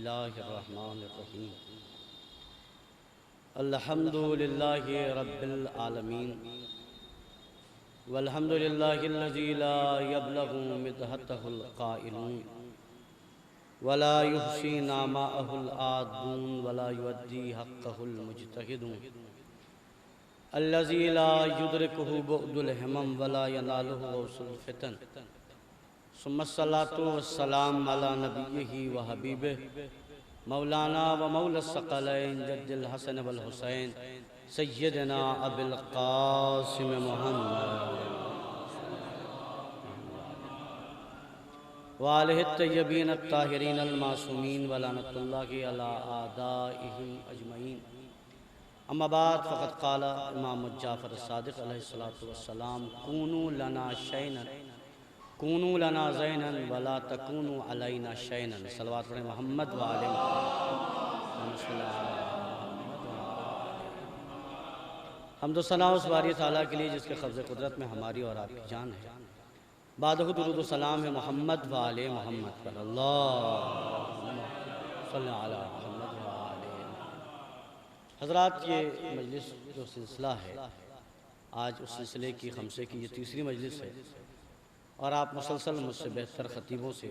बिस्मिल्लाहिर्रहमानिर्रहीम अल्हम्दुलिल्लाहि रब्बिल आलमीन वल्हम्दुलिल्लाहिल्लज़ी ला यब्लगु मिदहतहुल क़ाइलून वला युहसी नामाअहुल आदून वला युअद्दी हक़्क़हुल मुज्तहिदून अल्लज़ी ला युदरिकुहु बुअदुल हिमम वला यनालुहु गौसुल फ़ितन सुम्मस्सलातु वस्सलाम अला नबिय्यिहि व हबीबिहि मौलाना व मौला सकलैन जद्दिल हसन वल हुसैन सय्यदना अबुल क़ासिम मुहम्मद व आलिहि तय्यबीन अत्ताहिरीन अल मासूमीन व लानतुल्लाहि अला आदाइहिम अजमईन। अम्मा बाद फ़क़द क़ाला इमाम जाफ़र सादिक़ अलैहिस्सलातु वस्सलाम कूनू लना ज़ैनन वला तकूनू अलैना शैनन। सलवात पढ़ें मोहम्मद व आले हम्द व सना उस बारी ताला के लिए जिसके क़ब्ज़े क़ुदरत में हमारी और आपकी जान है। बादहु दुरूद व सलाम है मोहम्मद व आले मोहम्मद पर। अल्लाहुम्मा सल्लि अला मुहम्मद व आले हज़रात, ये मजलिस जो सिलसिला है आज उस सिलसिले की खमसे की ये तीसरी मजलिस है और आप मुसलसल मुझसे बेहतर ख़तीबों से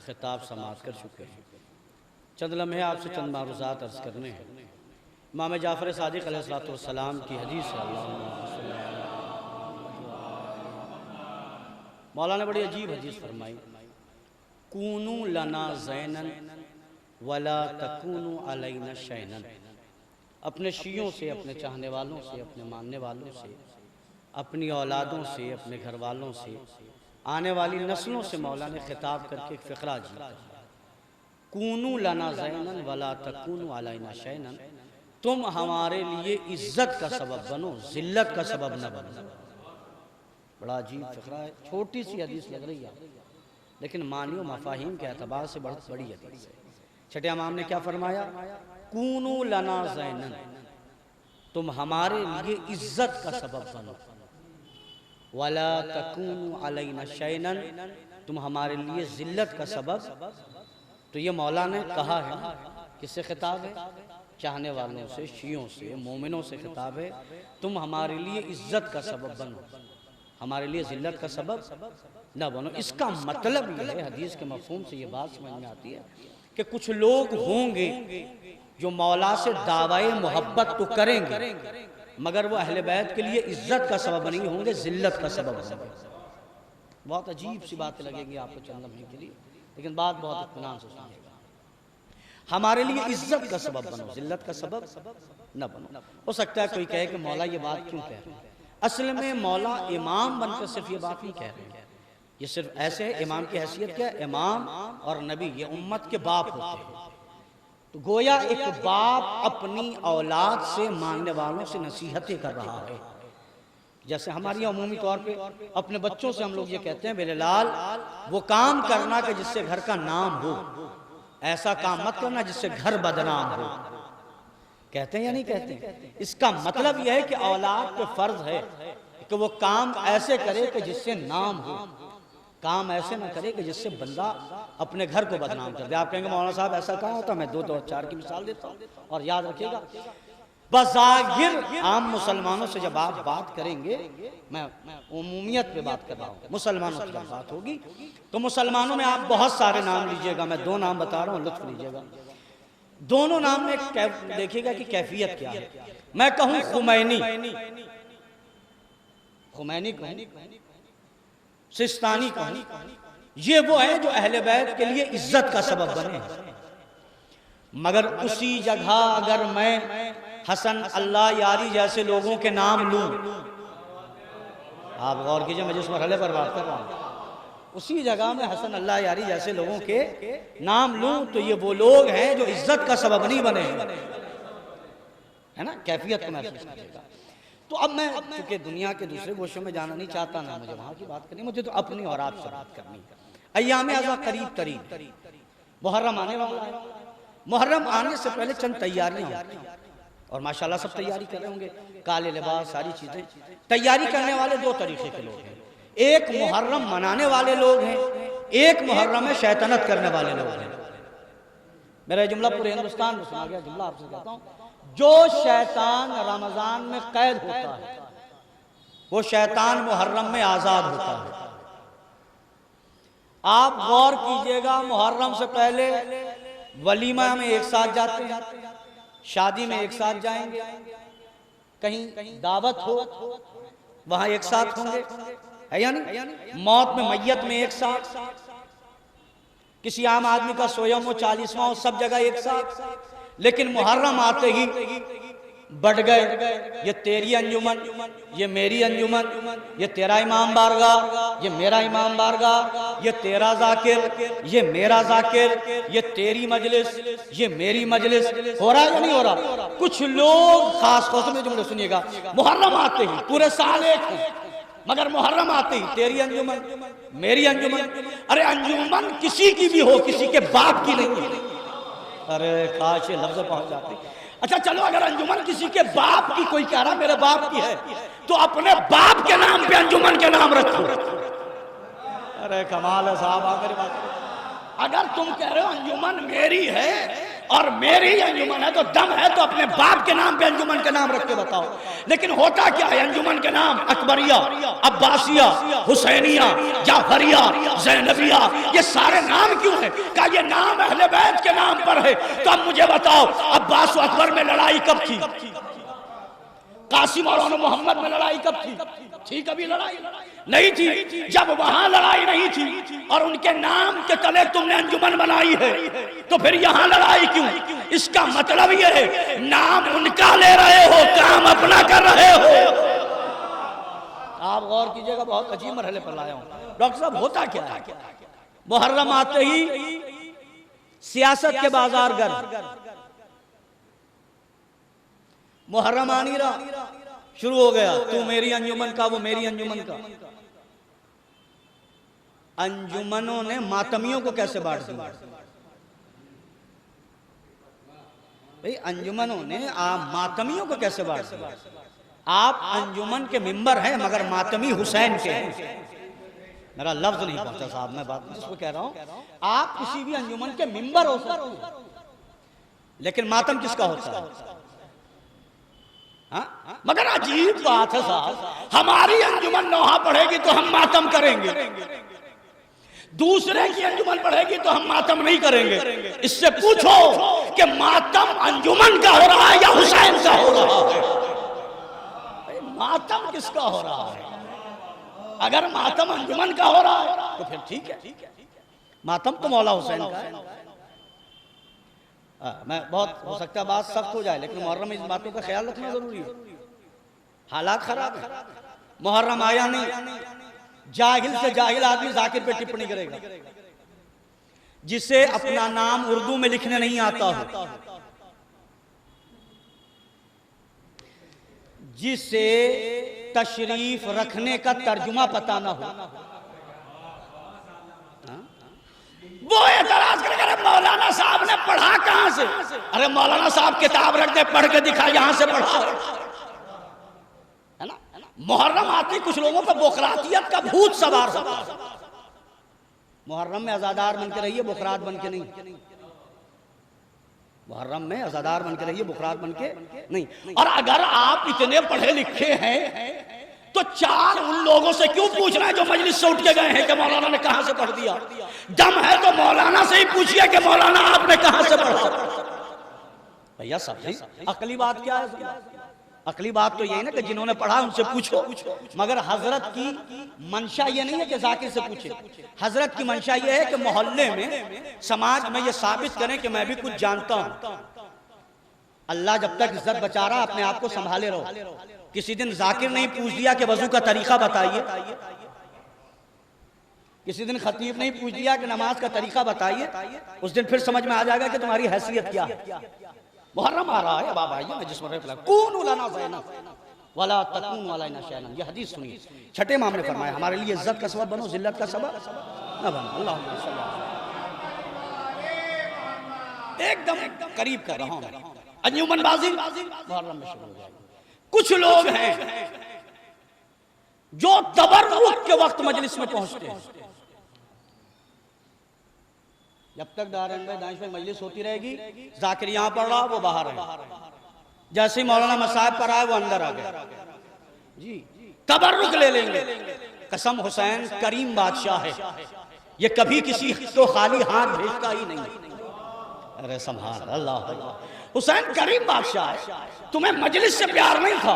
ख़िताब समाअत कर चुके हैं। चंद लम्हे आपसे चंद मारूज़ात अर्ज़ करने हैं। इमाम जाफ़र सादिक़ अलैहिस्सलातु वस्सलाम की हदीस है। मौला ने बड़ी अजीब हदीस फरमाई, कूनू लना ज़ैनन वला तकूनू अलैना शैनन। अपने शियों से, अपने चाहने वालों से, अपने मानने वालों से, अपनी औलादों से, अपने घर वालों से, आने वाली नस्लों से मौला ने खिताब करके एक फ़िक्रा दिया, कूनू लना ज़ैनन वला तकूनू अलैना शैनन। तुम हमारे लिए इज्जत का सबब बनो, ज़िल्लत का सबब न बनो। बड़ा अजीब फ़िक्रा है, छोटी सी हदीस लग रही है लेकिन मानियो मफ़ाहीम के एतबार से बहुत बड़ी हदीस है। छठे इमाम ने क्या फरमाया, कूनू लना ज़ैनन, तुम हमारे लिए इज्जत का सबब बनो, वला तकूनू अलैना शैनन, तुम हमारे लिए ज़िल्लत का सबब। तो ये मौला ने कहा है, किससे खिताब है? चाहने वालों से, शियों से, मोमिनों से खिताब है। तुम हमारे लिए इज्जत का सबब बनो, हमारे लिए ज़िल्लत का सबब न बनो। इसका मतलब ये है, हदीस के मफ़हूम से ये बात समझ में आती है कि कुछ लोग होंगे जो मौला से दावाए मोहब्बत तो करेंगे मगर वो अहले बैत के लिए इज्जत का सबब नहीं होंगे, ज़िल्लत का सबब होंगे। बहुत अजीब सी बातें लगेंगी आपको चंद लम्हे के लिए, लेकिन बात बहुत इत्मीनान से सुनिएगा। हमारे लिए इज्जत का सबब बनो, ज़िल्लत का सबब न बनो। हो सकता है कोई कहे कि मौला ये बात क्यों कह रहे हैं? असल में मौला इमाम बनकर सिर्फ ये बात नहीं कह रहे हैं, ये सिर्फ ऐसे है। इमाम की हैसियत क्या है? इमाम और नबी ये उम्मत के बाप होते हैं। तो गोया एक बाप अपनी औलाद से, मानने वालों से नसीहतें कर रहा है। जैसे हमारी अमूमी तौर पे अपने बच्चों से हम लोग ये कहते हैं, बेले लाल वो काम करना कि जिससे घर का नाम हो, ऐसा काम मत करना जिससे घर बदनाम हो। कहते हैं या नहीं कहते? इसका मतलब यह है कि औलाद पे फर्ज है कि वो काम ऐसे करे कि जिससे नाम हो, काम ऐसे ना करे कि जिससे बंदा अपने घर को बदनाम कर दे। आप कहेंगे मौलाना साहब ऐसा कहाँ होता? मैं दो और चार की मिसाल देता हूँ और याद रखिएगा, बज़ाहिर आम मुसलमानों से जब आप बात करेंगे, मैं उमूमियत पे बात कर रहा हूँ, मुसलमानों से जब बात होगी तो मुसलमानों में आप बहुत सारे नाम लीजिएगा, मैं दो नाम बता रहा हूँ, लुत्फ लीजिएगा। दोनों नाम में देखिएगा कि कैफियत क्या है। मैं कहूँ खुमैनी, खुमैनी कहूँ, सिस्तानी कहूँ, ये वो है जो अहले बैत के लिए इज्जत का सबब बने। मगर उसी जगह अगर मैं हसन अल्लाह यारी जैसे लोगों के नाम लूं, आप गौर कीजिए, मैं जिस मरहले पर बात कर रहा हूं, उसी जगह में हसन अल्लाह यारी जैसे लोगों के नाम लूं तो ये वो लोग हैं जो इज्जत का सबब नहीं बने, है ना? कैफियत को महसूस करिएगा। तो अब मैं चूंकि दुनिया के दूसरे गोशों में जाना नहीं चाहता, ना मुझे वहां की बात करनी, मुझे तो अपनी और आपसे बात करनी। अय्याम आज़ा करीब करीब, मुहर्रम आने वाला है। मुहर्रम आने से पहले चंद तैयारियां होती हैं और माशाल्लाह सब तैयारी कर रहे होंगे, काले लिबास, सारी चीजें। तैयारी करने वाले दो तरीके के लोग हैं, एक मुहर्रम मनाने वाले लोग हैं, एक मुहर्रम में शैतानत करने वाले लोग हैं। मेरा जुमला पूरे हिंदुस्तान में सुना गया, जुमला आपसे कहता हूं, जो शैतान रमजान में कैद होता है वो शैतान मुहर्रम में आजाद होता है। आप गौर कीजिएगा, मुहर्रम से पहले वलीमा में एक साथ जाते हैं, शादी में एक साथ जाएंगे, कहीं दावत हो वहां एक साथ होंगे, है या नहीं? मौत में मैयत में एक साथ, किसी आम आदमी का सोयम हो 40वां हो, सब जगह एक साथ। लेकिन मुहर्रम आते ही बढ़ गए, ये तेरी अंजुमन, ये मेरी अंजुमन, ये तेरा इमाम बारगाह, ये मेरा इमाम बारगाह, ये तेरा जाकिर, ये मेरा जाकिर, ये तेरी मजलिस, ये मेरी मजलिस। हो रहा है या नहीं हो रहा? कुछ लोग खास तौर से जुमले सुनिएगा, मुहर्रम आते ही पूरे साल एक है, मगर मुहर्रम आते ही तेरी अंजुमन, मेरी अंजुमन। अरे अंजुमन किसी की भी हो, किसी के बाप की नहीं। अरे काश ये लफ्ज़ पहुंच जाते। अच्छा चलो, अगर अंजुमन किसी के बाप की, कोई कह रहा मेरे बाप की है, तो अपने बाप के नाम पे अंजुमन के नाम रखो। अरे कमाल है साहब, आखिर बात। अगर तुम कह रहे हो अंजुमन मेरी है और मेरी अंजुमन है, तो दम है तो अपने बाप के नाम पे अंजुमन के नाम रख के बताओ। लेकिन होता क्या है, अंजुमन के नाम अकबरिया, अब्बासिया, हुसैनिया, जाफरिया, ज़ैनबिया, ये सारे नाम क्यों है? क्या ये नाम अहले बैत के नाम पर है? तो अब मुझे बताओ, अब्बास और अकबर में लड़ाई कब थी? कासिम और मोहम्मद में लड़ाई कब थी? थी कभी लड़ाई? नहीं थी। जब वहां लड़ाई नहीं थी और उनके नाम के तले तुमने अंजुमन बनाई है, तो फिर यहां लड़ाई क्यों? इसका मतलब यह है, नाम उनका ले रहे हो, काम अपना कर रहे हो। आप गौर कीजिएगा, बहुत अजीब मरहले पर लाया हूं। डॉक्टर साहब होता क्या है, मुहर्रम आते ही सियासत के बाजार गर्म, मुहर्रम आनी रहा, शुरू हो गया, तू मेरी अंजुमन का, वो मेरी अंजुमन का। अंजुमनों ने मातमियों को कैसे बांट दिया भाई? अंजुमनों ने मातमियों को कैसे बांट दिया? आप अंजुमन के मिंबर हैं, मगर मातमी हुसैन के हैं। मेरा लफ्ज नहीं पहुंचा साहब, मैं बात इसको कह रहा हूं, आप किसी भी अंजुमन के मिंबर हो सकते हैं, लेकिन मातम किसका होता है? हाँ? मगर अजीब बात है साहब, हमारी अंजुमन नौहा पढ़ेगी तो हम मातम करेंगे, दूसरे की अंजुमन पढ़ेगी तो हम मातम नहीं करेंगे। इससे पूछो कि मातम अंजुमन का हो रहा है या हुसैन का हो रहा है? मातम किसका हो रहा है? अगर मातम अंजुमन का हो रहा है तो फिर ठीक है, मातम तो मौला हुसैन का है। मैं बहुत हो सकता है बात सख्त हो जाए, लेकिन मुहर्रम में इन बातों का ख्याल रखना जरूरी है। हालात खराब है, मुहर्रम आया नहीं, जाहिल से जाहिल आदमी जाकिर पे टिप्पणी करेगा, जिसे अपना नाम उर्दू में लिखने नहीं आता हो, जिसे तशरीफ रखने का तर्जुमा पता ना हो, वो एतराज करेगा, अरे मौलाना साहब ने पढ़ा कहां से? अरे मौलाना साहब किताब रख दे, पढ़ के दिखा, यहां से पढ़ा, है ना? मुहर्रम आती कुछ लोगों पर बोखरातियत का भूत सवार होता है। मुहर्रम में अज़ादार बन के रहिए, बुखरात बन के नहीं। मुहर्रम में अज़ादार बन के रहिए, बुखरात बन के नहीं। और अगर आप इतने पढ़े लिखे हैं तो चार उन लोगों से क्यों पूछना है जो मजलिस से उठ के गए हैं कि मौलाना ने कहां से पढ़ दिया? दम है तो मौलाना से ही पूछिए कि मौलाना आपने कहां से पढ़ा। भैया समझे अकली बात क्या है? अकली बात तो यही ना कि जिन्होंने पढ़ा उनसे पूछो, मगर हजरत की मंशा ये नहीं है कि जाकिर से पूछे। हजरत की मंशा ये है कि मोहल्ले में, समाज में ये साबित करें कि मैं भी कुछ जानता हूं। अल्लाह जब तक इज्जत बचा रहा, अपने आप को संभाले रहो। किसी दिन जाकिर नहीं पूछ दिया कि वजू का तरीका बताइए, किसी दिन खतीब नहीं पूछ दिया कि नमाज का तरीका बताइए, उस दिन फिर समझ में आ जाएगा कि तुम्हारी हैसियत क्या है। मुहर्रम आ रहा है, बाबा आइए मैं जिसमें कून लना ज़ैनब वला तकून अलैना शैनन, ये हदीस सुनिए। छठे इमाम ने फरमाया, हमारे लिए इज्जत का सबब बनो, जिल्लत का सबब न बनो। अल्लाहुम्मा एकदम करीब कर रहा हूं। अंजुमनबाजी मुहर्रम में शुरू हो जाएगी। कुछ लोग हैं जो तबर्रुक के वक्त मजलिस में पहुंचते हैं, जब तक दारंग दानिश में मजलिस होती रहेगी, जाकिर यहाँ पढ़ रहा वो बाहर है, जैसे ही मौलाना मसाहब पर आए वो अंदर आ गया जी, तबर्रुक ले लेंगे। कसम हुसैन करीम बादशाह है, ये कभी किसी को खाली हाथ भेजता ही नहीं। अरे संभाल अल्लाह, हुसैन करीम बादशाह है, तुम्हें मजलिस से प्यार नहीं था,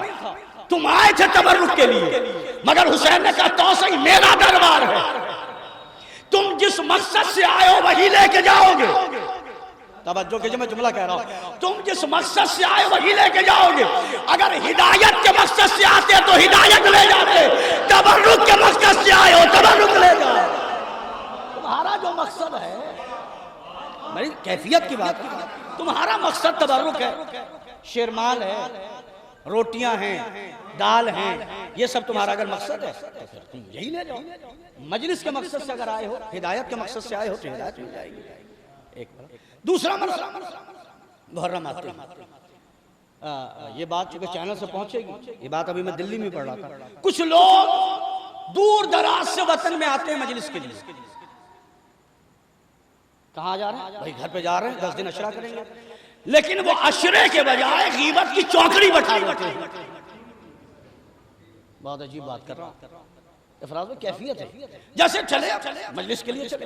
तुम आए थे तबर्रुक के लिए, मगर हुसैन ने कहा तो सही मेरा दरबार है, तुम जिस मकसद से आए हो वही लेके जाओगे। तवज्जो कीजिए, मैं जुमला कह रहा हूं, तुम जिस मकसद से आए वही लेके जाओगे। अगर हिदायत के मकसद से आते तो हिदायत ले जाते, तबर्रुक के मकसद से आए हो तबर्रुक ले जाओ। तुम्हारा जो मकसद है, मेरी कैफियत की बात है, तुम्हारा मकसद तबर्रुक है, शेरमाल है, रोटियां हैं, दाल हैं, ये सब तुम्हारा अगर मकसद है तो फिर तुम यही ले जाओ। मजलिस के मकसद से अगर आए हो, हिदायत के मकसद से आए हो तो हिदायत मिल जाएगी। एक दूसरा मसला, मुहर्रम आते हैं, ये बात चूंकि चैनल से पहुंचेगी, ये बात अभी मैं दिल्ली में पढ़ रहा था, कुछ लोग दूर दराज से वतन में आते हैं मजलिस के लिए। कहाँ जा रहे हैं भाई? घर पे जा रहे हैं, 10 दिन अशरा करेंगे, लेकिन वो अशरे के बजाय गीबत की चौकड़ी बैठा देते हैं। बहुत अजीब बात कर रहा हूं, इफराज में कैफियत है। जैसे चले मजलिस के लिए चले,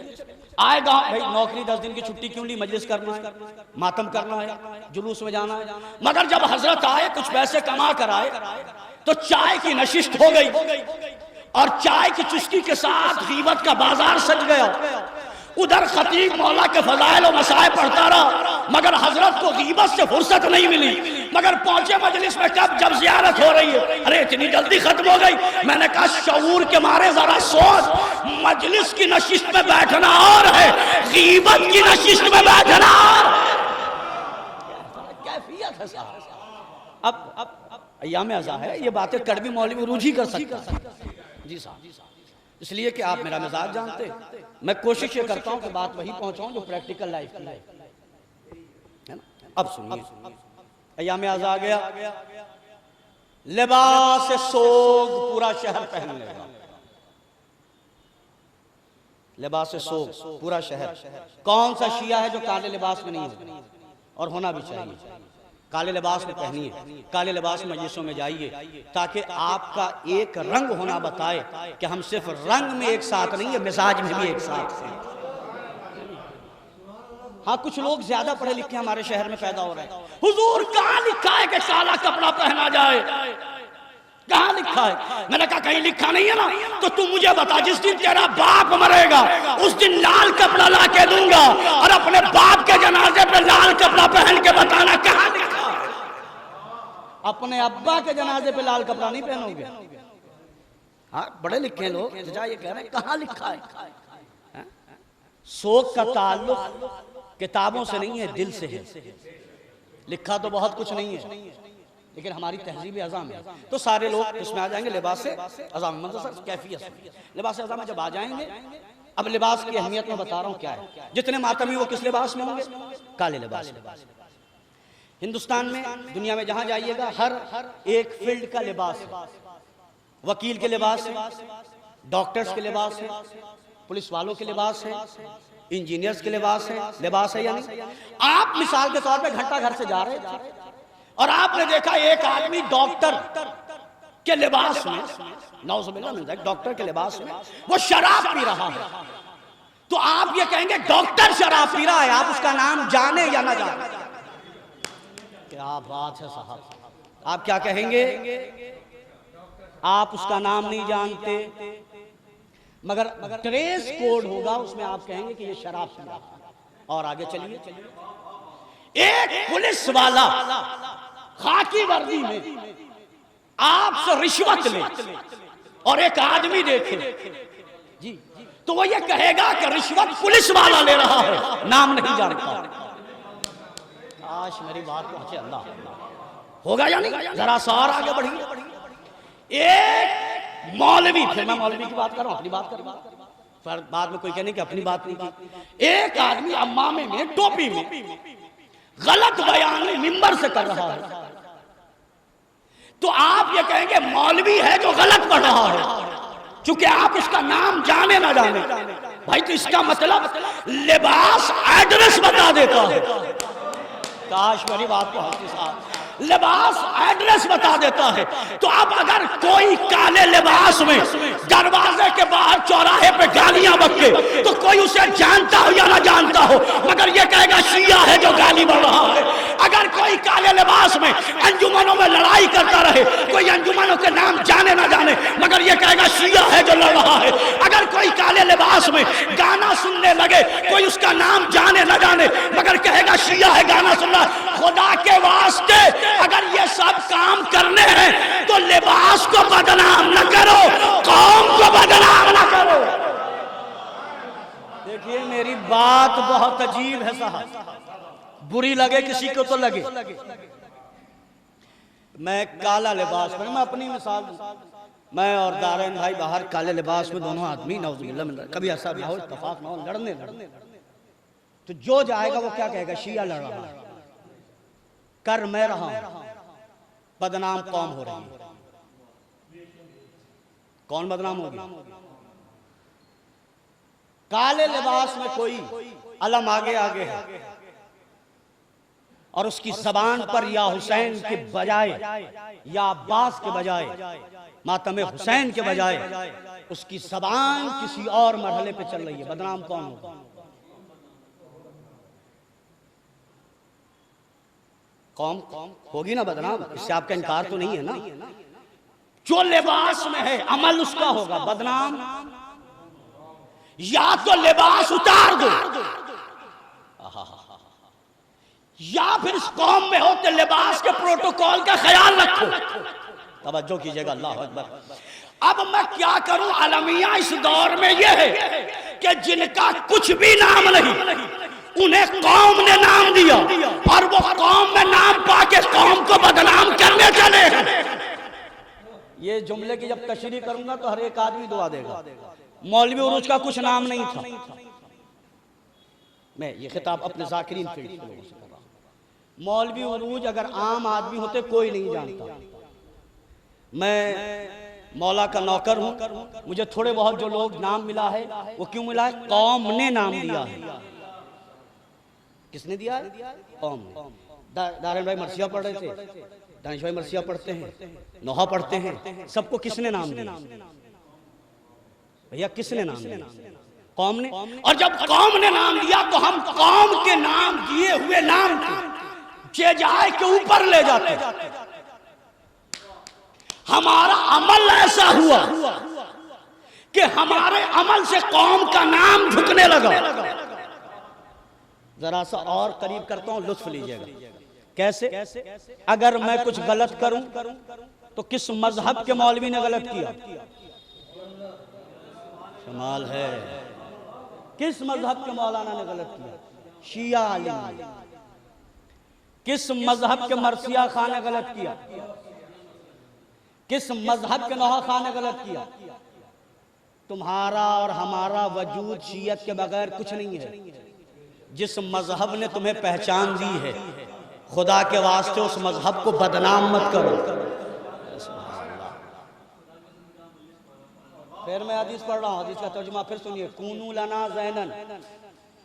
आएगा भाई नौकरी 10 दिन की छुट्टी क्यों ली, मजलिस करना है, मातम करना है, जुलूस में जाना है। मगर जब हजरत आए कुछ पैसे कमा कर आए तो चाय की नशिस्त हो गई और चाय की चुस्की के साथ गीबत का बाजार सज गया। उधर खतीब मौला के फजाइल और मसाइब पढ़ता रहा, मगर हजरत को गीबत से फुर्सत नहीं मिली। मगर पहुंचे मजलिस में कब, जब जियारत हो रही है, अरे इतनी जल्दी खत्म हो गई। मैंने कहा शऊर के मारे जरा सोच, मजलिस की नशिस्त में बैठना और है, गीबत की नशिस्त में बैठना और कैफियत है साहब। अब अय्याम अज़ा है, ये बातें कड़वी मौलवी रूझी कर सकता है जी साहब, इसलिए कि आप मेरा मिजाज जानते, मैं कोशिश ये करता हूं कि बात वही पहुंचाऊं जो प्रैक्टिकल लाइफ की है ना। अब सुनिए, अय्याम अज़ा आ गया, लिबास सोग पूरा शहर पहन लेगा, लिबास सोग पूरा शहर। कौन सा शिया है जो काले लिबास में नहीं है, और होना भी चाहिए। काले लिबास में पहनिए, काले लिबास में मजलिसों में जाइए, ताकि आपका एक रंग होना बताए कि हम सिर्फ रंग में एक साथ नहीं है, मिजाज में भी एक साथ हैं। हाँ, कुछ लोग ज्यादा पढ़े लिखे हमारे शहर में पैदा हो रहे हैं। हुजूर कहाँ लिखा है कि काला कपड़ा पहना जाए? कहाँ लिखा है? मैंने कहा कहीं लिखा नहीं है ना, तो तू मुझे बता, जिस दिन तेरा बाप मरेगा उस दिन लाल कपड़ा ला के दूंगा, और अपने बाप के जनाजे पे लाल कपड़ा पहन के बताना कहाँ लिखा। अपने अब्बा के जनाजे पे लाल कपड़ा नहीं पहनोगे? हाँ, बड़े लिखे लोग ये कह रहे हैं कहाँ लिखा है? शोक का ताल्लुक किताबों से नहीं है, दिल से है। लिखा तो बहुत कुछ नहीं है, लेकिन हमारी तहजीब अज़ाम है, तो सारे लोग इसमें आ जाएंगे। लिबास से अज़ाम मतलब कैफियत, लिबास अज़ाम जब आ जाएंगे। अब लिबास की अहमियत में बता रहा हूँ क्या है। जितने मातमी वो किस लिबास में होंगे? काले लिबास में। हिंदुस्तान में, दुनिया में जहां जाइएगा, हर एक फील्ड का लिबास है। वकील के लिबास है, डॉक्टर्स के लिबास है, पुलिस वालों के लिबास है, इंजीनियर्स के लिबास है या नहीं? आप मिसाल के तौर पे घंटा घर से जा रहे थे और आपने देखा एक आदमी डॉक्टर के लिबास में, नौजुबिल्लाह मिल जाए, डॉक्टर के लिबास में वो शराब पी रहा है, तो आप ये कहेंगे डॉक्टर शराब पी रहा है, आप उसका नाम जाने या ना जाने? क्या बात है साहब, आप क्या कहेंगे? आप उसका नाम नहीं जानते, मगर ट्रेस कोड होगा उसमें, आप कहेंगे कि ये शराब पी रहा है। और आगे चलिए, एक पुलिस वाला खाकी वर्दी में आपसे रिश्वत ले और एक आदमी देखे जी, तो वो ये कहेगा कि रिश्वत पुलिस वाला ले रहा है, नाम नहीं जानता। काश मेरी बात पहुंचे, अल्लाह होगा या नहीं? जरा सा और आगे बढ़िए। एक मौलवी, फिर मैं मौलवी की बात कर रहा हूं, अपनी बात कर रहा हूं, फिर बाद में कोई कहने कि अपनी बात नहीं की। एक आदमी अम्मामे में, टोपी में गलत बयान मिंबर से कर रहा है, तो आप ये कहेंगे मौलवी है जो गलत पढ़ रहा है, चूंकि आप उसका नाम जाने ना जाने। भाई तो इसका मतलब लिबास एड्रेस बता देता है। काश मेरी बात को हाथी साहब, लिबास एड्रेस बता देता है। तो अब अगर कोई काले लिबास में दरवाजे के बाहर चौराहे पे गालियां बके, तो कोई उसे जानता हो या ना जानता हो, मगर ये कहेगा शिया है जो गाली बढ़ रहा है। अगर कोई काले लिबास में अंजुमनों में लड़ाई करता रहे, कोई अंजुमनों के नाम जाने ना जाने, मगर ये कहेगा शिया है जो लड़ रहा है। अगर कोई काले लिबास में गाना सुनने लगे, कोई उसका नाम जाने ना जाने, मगर कहेगा शिया है गाना सुन रहा। खुदा के वास्ते अगर ये सब काम करने हैं तो लिबास को बदनाम न करो, कौम को बदनाम न करो। देखिए मेरी बात बहुत अजीब है साहब, बुरी लगे किसी को तो लगे। मैं काला लिबास में, मैं अपनी मिसाल दूं, मैं और दारैन भाई बाहर काले लिबास में दोनों आदमी नौजुबिल्लाह में, कभी ऐसा ना हो, इत्तेफाक ना हो, लड़ने तो जो जाएगा वो क्या कहेगा, शिया लड़ रहा है, कर मैं रहा हूं, बदनाम कौम हो रही है। कौन बदनाम होगी? काले लिबास में कोई अलम आगे आगे है और उसकी जबान पर या हुसैन के बजाय या अब्बास के बजाय, मातम हुसैन के बजाय उसकी जबान किसी और मरहले पे चल रही है, बदनाम कौन होगा? कौम होगी ना बदनाम, इससे आपका इनकार तो नहीं है ना। जो लिबास में है अमल उसका होगा, बदनाम या तो लिबास उतार दो, या फिर इस कौम में हो तो लिबास के प्रोटोकॉल का ख्याल रखो। तवज्जो कीजिएगा, अल्लाह अकबर। अब मैं क्या करूं, अलमिया इस दौर में यह है कि जिनका कुछ भी नाम नहीं, उन्हें कौम ने नाम दिया और वो कौम में नाम पाके कौम को बदनाम करने चले। ये जुमले की जब तशरीह करूंगा तो हर एक आदमी दुआ देगा। मौलवी उरूज का कुछ नाम नहीं था। मैं ये खिताब अपने ज़ाकिरीन फील्ड के लोगों से कर रहा हूं। मौलवी उरूज अगर आम आदमी होते कोई नहीं जानता। मैं मौला का नौकर हूं, मुझे थोड़े बहुत जो लोग नाम मिला है वो क्यों मिला है? कौम ने नाम दिया है। किसने दिया है? कौम ने। दारैन भाई मरसिया पढ़ रहे थे, दानिश भाई मरसिया पढ़ते हैं, नोहा पढ़ते हैं, सबको किसने नाम दिया? भैया किसने नाम दिया? कौम ने। और जब कौम ने नाम दिया तो हम कौम के नाम दिए हुए नाम के जाए के ऊपर ले जाते। हमारा अमल ऐसा हुआ कि हमारे अमल से कौम का नाम झुकने लगा। जरा सा और करीब करता हूं, लुत्फ लीजिएगा। कैसे? अगर मैं कुछ गलत करूं तो किस मजहब के मौलवी ने गलत किया? कमाल है, किस मजहब के मौलाना ने गलत किया? शिया आलिम ने। किस मजहब के मरसिया खान ने गलत किया? किस मजहब के नोहा खान ने गलत किया? तुम्हारा और हमारा वजूद शियत के बगैर कुछ नहीं है। जिस मजहब ने तुम्हें पहचान दी है, खुदा के वास्ते उस मजहब को बदनाम मत करो। फिर मैं हदीस पढ़ रहा हूँ, हदीस का तर्जुमा फिर सुनिए। कूनू लना ज़ैनन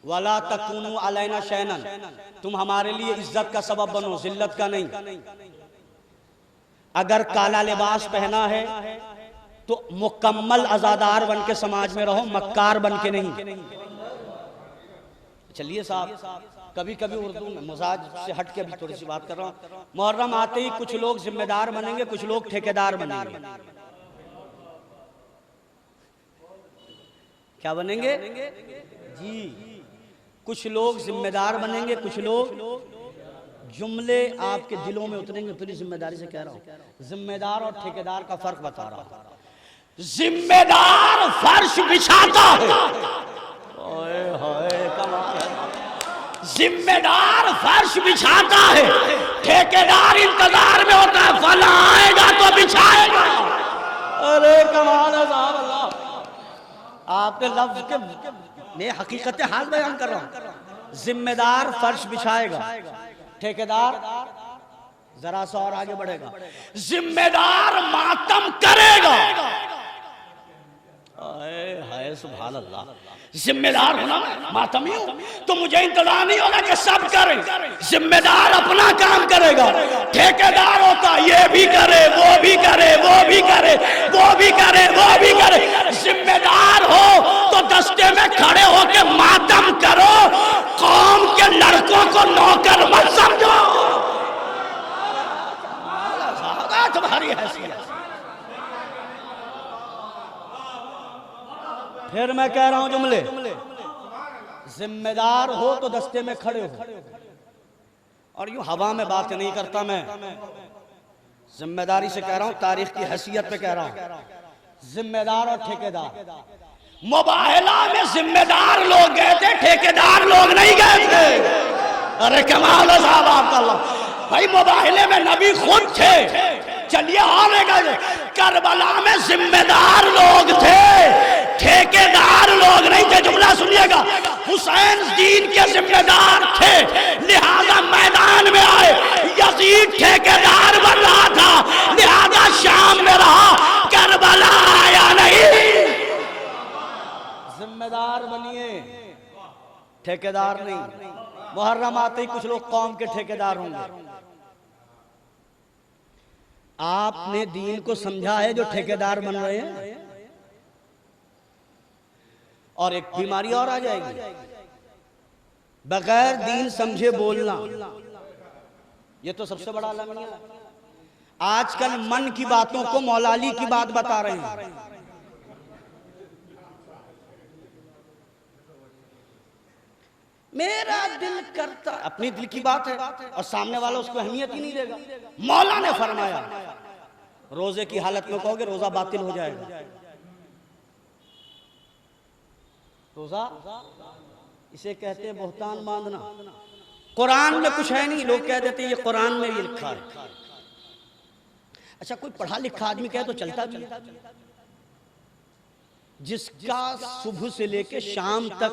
वला तकूनू अलैना शैनन, तुम हमारे लिए इज्जत का सबब बनो, जिल्लत का नहीं। अगर काला लिबास पहना है तो मुकम्मल आजादार बन के समाज में रहो, मक्कार बन के नहीं। चलिए साहब, कभी कभी उर्दू में मजाज से हट के अभी थोड़ी सी बात कर रहा हूँ। मुहर्रम आते ही कुछ लोग जिम्मेदार बनेंगे, कुछ लोग ठेकेदार बनेंगे। क्या बनेंगे जी? कुछ लोग जिम्मेदार बनेंगे, कुछ लोग, जुमले आपके दिलों में उतरेंगे। पूरी जिम्मेदारी से कह रहा हूं, जिम्मेदार और ठेकेदार का फर्क बता रहा हूं। जिम्मेदार फर्श बिछाता है, ओए होए कमाल है। जिम्मेदार फर्श बिछाता है, ठेकेदार इंतजार में होता है, फला आएगा तो बिछाएगा। अरे कमाल है साहब, अल्लाह आपके लफ्ज के मैं हकीकत हाल बयान कर रहा हूं। जिम्मेदार फर्श बिछाएगा, ठेकेदार जरा सा और आगे बढ़ेगा। जिम्मेदार मातम करेगा, हाय सुभान अल्लाह, जिम्मेदार होना मातमी हूं तो मुझे इंतजार नहीं होना कि सब करें, जिम्मेदार अपना काम करेगा। ठेकेदार होता ये भी करे वो भी करे वो भी करे वो भी करे वो भी करे, जिम्मेदार हो तो दस्ते में खड़े होके मातम करो, कौम के लड़कों को नौकर मत समझो। तुम्हारी हैसियत। फिर मैं कह रहा हूं जुमले, जिम्मेदार हो तो दस्ते में खड़े हो, और यूं हवा में बात नहीं करता मैं, जिम्मेदारी से कह रहा हूं, तारीख की हैसियत पे कह रहा हूं। जिम्मेदार और ठेकेदार, मुबाहला में जिम्मेदार लोग गए थे, ठेकेदार लोग नहीं गए थे। अरे कमाल है साहब आपका अल्लाह भाई, मुबाहले में नबी खुद थे। चलिए और करबला में जिम्मेदार लोग थे, ठेकेदार लोग नहीं थे। जुमला सुनिएगा, हुसैन दीन के जिम्मेदार थे, लिहाजा मैदान में आए। यजीद ठेकेदार बन रहा था, लिहाजा शाम में रहा, करबला आया नहीं। जिम्मेदार बनिए, ठेकेदार नहीं। मुहर्रम आते ही कुछ लोग कौम के ठेकेदार होंगे। आपने दीन को समझा है जो ठेकेदार बन रहे हैं। और एक बीमारी और आ जाएगी, बगैर दीन समझे बोलना, ये तो सबसे बड़ा अलमिया है। आजकल मन की बातों को मौला अली की बात बता रहे हैं। मेरा दिल करता, अपनी दिल की बात है और सामने वाला उसको अहमियत ही नहीं देगा। मौला ने फरमाया, रोजे की हालत में कहोगे रोजा बातिल हो जाएगा। रोजा इसे कहते हैं बहतान बांधना। कुरान में कुछ है नहीं, लोग कह देते हैं ये कुरान में ये लिखा है। अच्छा, कोई पढ़ा लिखा आदमी कहे तो चलता भी है, जिसका सुबह से लेके शाम तक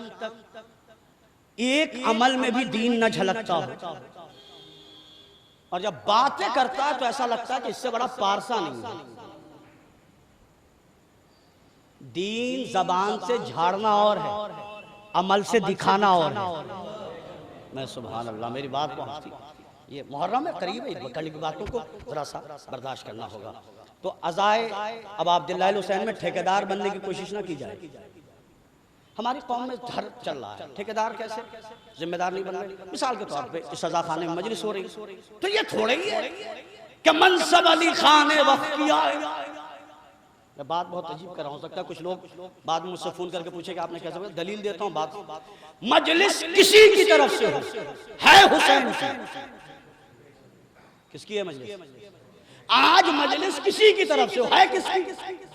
एक अमल में भी दीन न झलकता हो, और जब बातें करता है तो ऐसा लगता है कि इससे बड़ा पारसा नहीं है। दीन जबान से झाड़ना और है, अमल से दिखाना और है। मैं सुभान अल्लाह, मेरी बात पहुंचती, ये मुहर्रम है, करीब है, कल की बातों को जरा सा बर्दाश्त करना होगा। तो अज़ाए अब अब्दुल्लाह हुसैन में ठेकेदार बनने की कोशिश ना की जाए। हमारी कौम में धर चल रहा है, ठेकेदार कैसे, जिम्मेदार नहीं बन रहे। मिसाल के तौर पे इस सजा खाने में मजलिस हो रही, तो ये थोड़े ही है कि मनसब अली खान ने वक्त किया। मैं बात बहुत अजीब कर रहा हूं, सकता है कुछ लोग बाद में मुझसे फोन करके पूछे कि आपने कैसे बोला। दलील देता हूं बात, मजलिस किसी की तरफ से हो, है हुसैन की। किसकी है मजलिस? आज मजलिस किसी की तरफ से हो, है किसकी?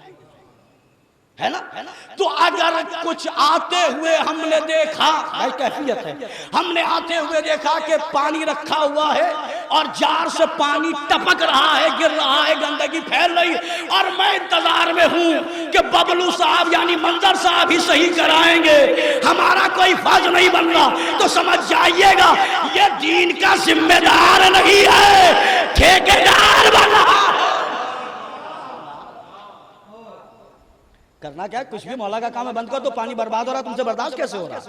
है ना? तो अगर कुछ आते हुए हमने देखा, भाई कैफियत है, हमने आते हुए देखा कि पानी रखा हुआ है और जार से पानी टपक रहा है, गिर रहा है, गंदगी फैल रही, और मैं इंतजार में हूं कि बबलू साहब यानी मंजर साहब ही सही कराएंगे, हमारा कोई फर्ज नहीं बन रहा, तो समझ जाइएगा ये दीन का जिम्मेदार नहीं है, ठेकेदार बन रहा। करना क्या है, कुछ भी मौला का काम है, बंद कर दो। पानी बर्बाद हो रहा है, तुमसे बर्दाश्त कैसे हो रहा?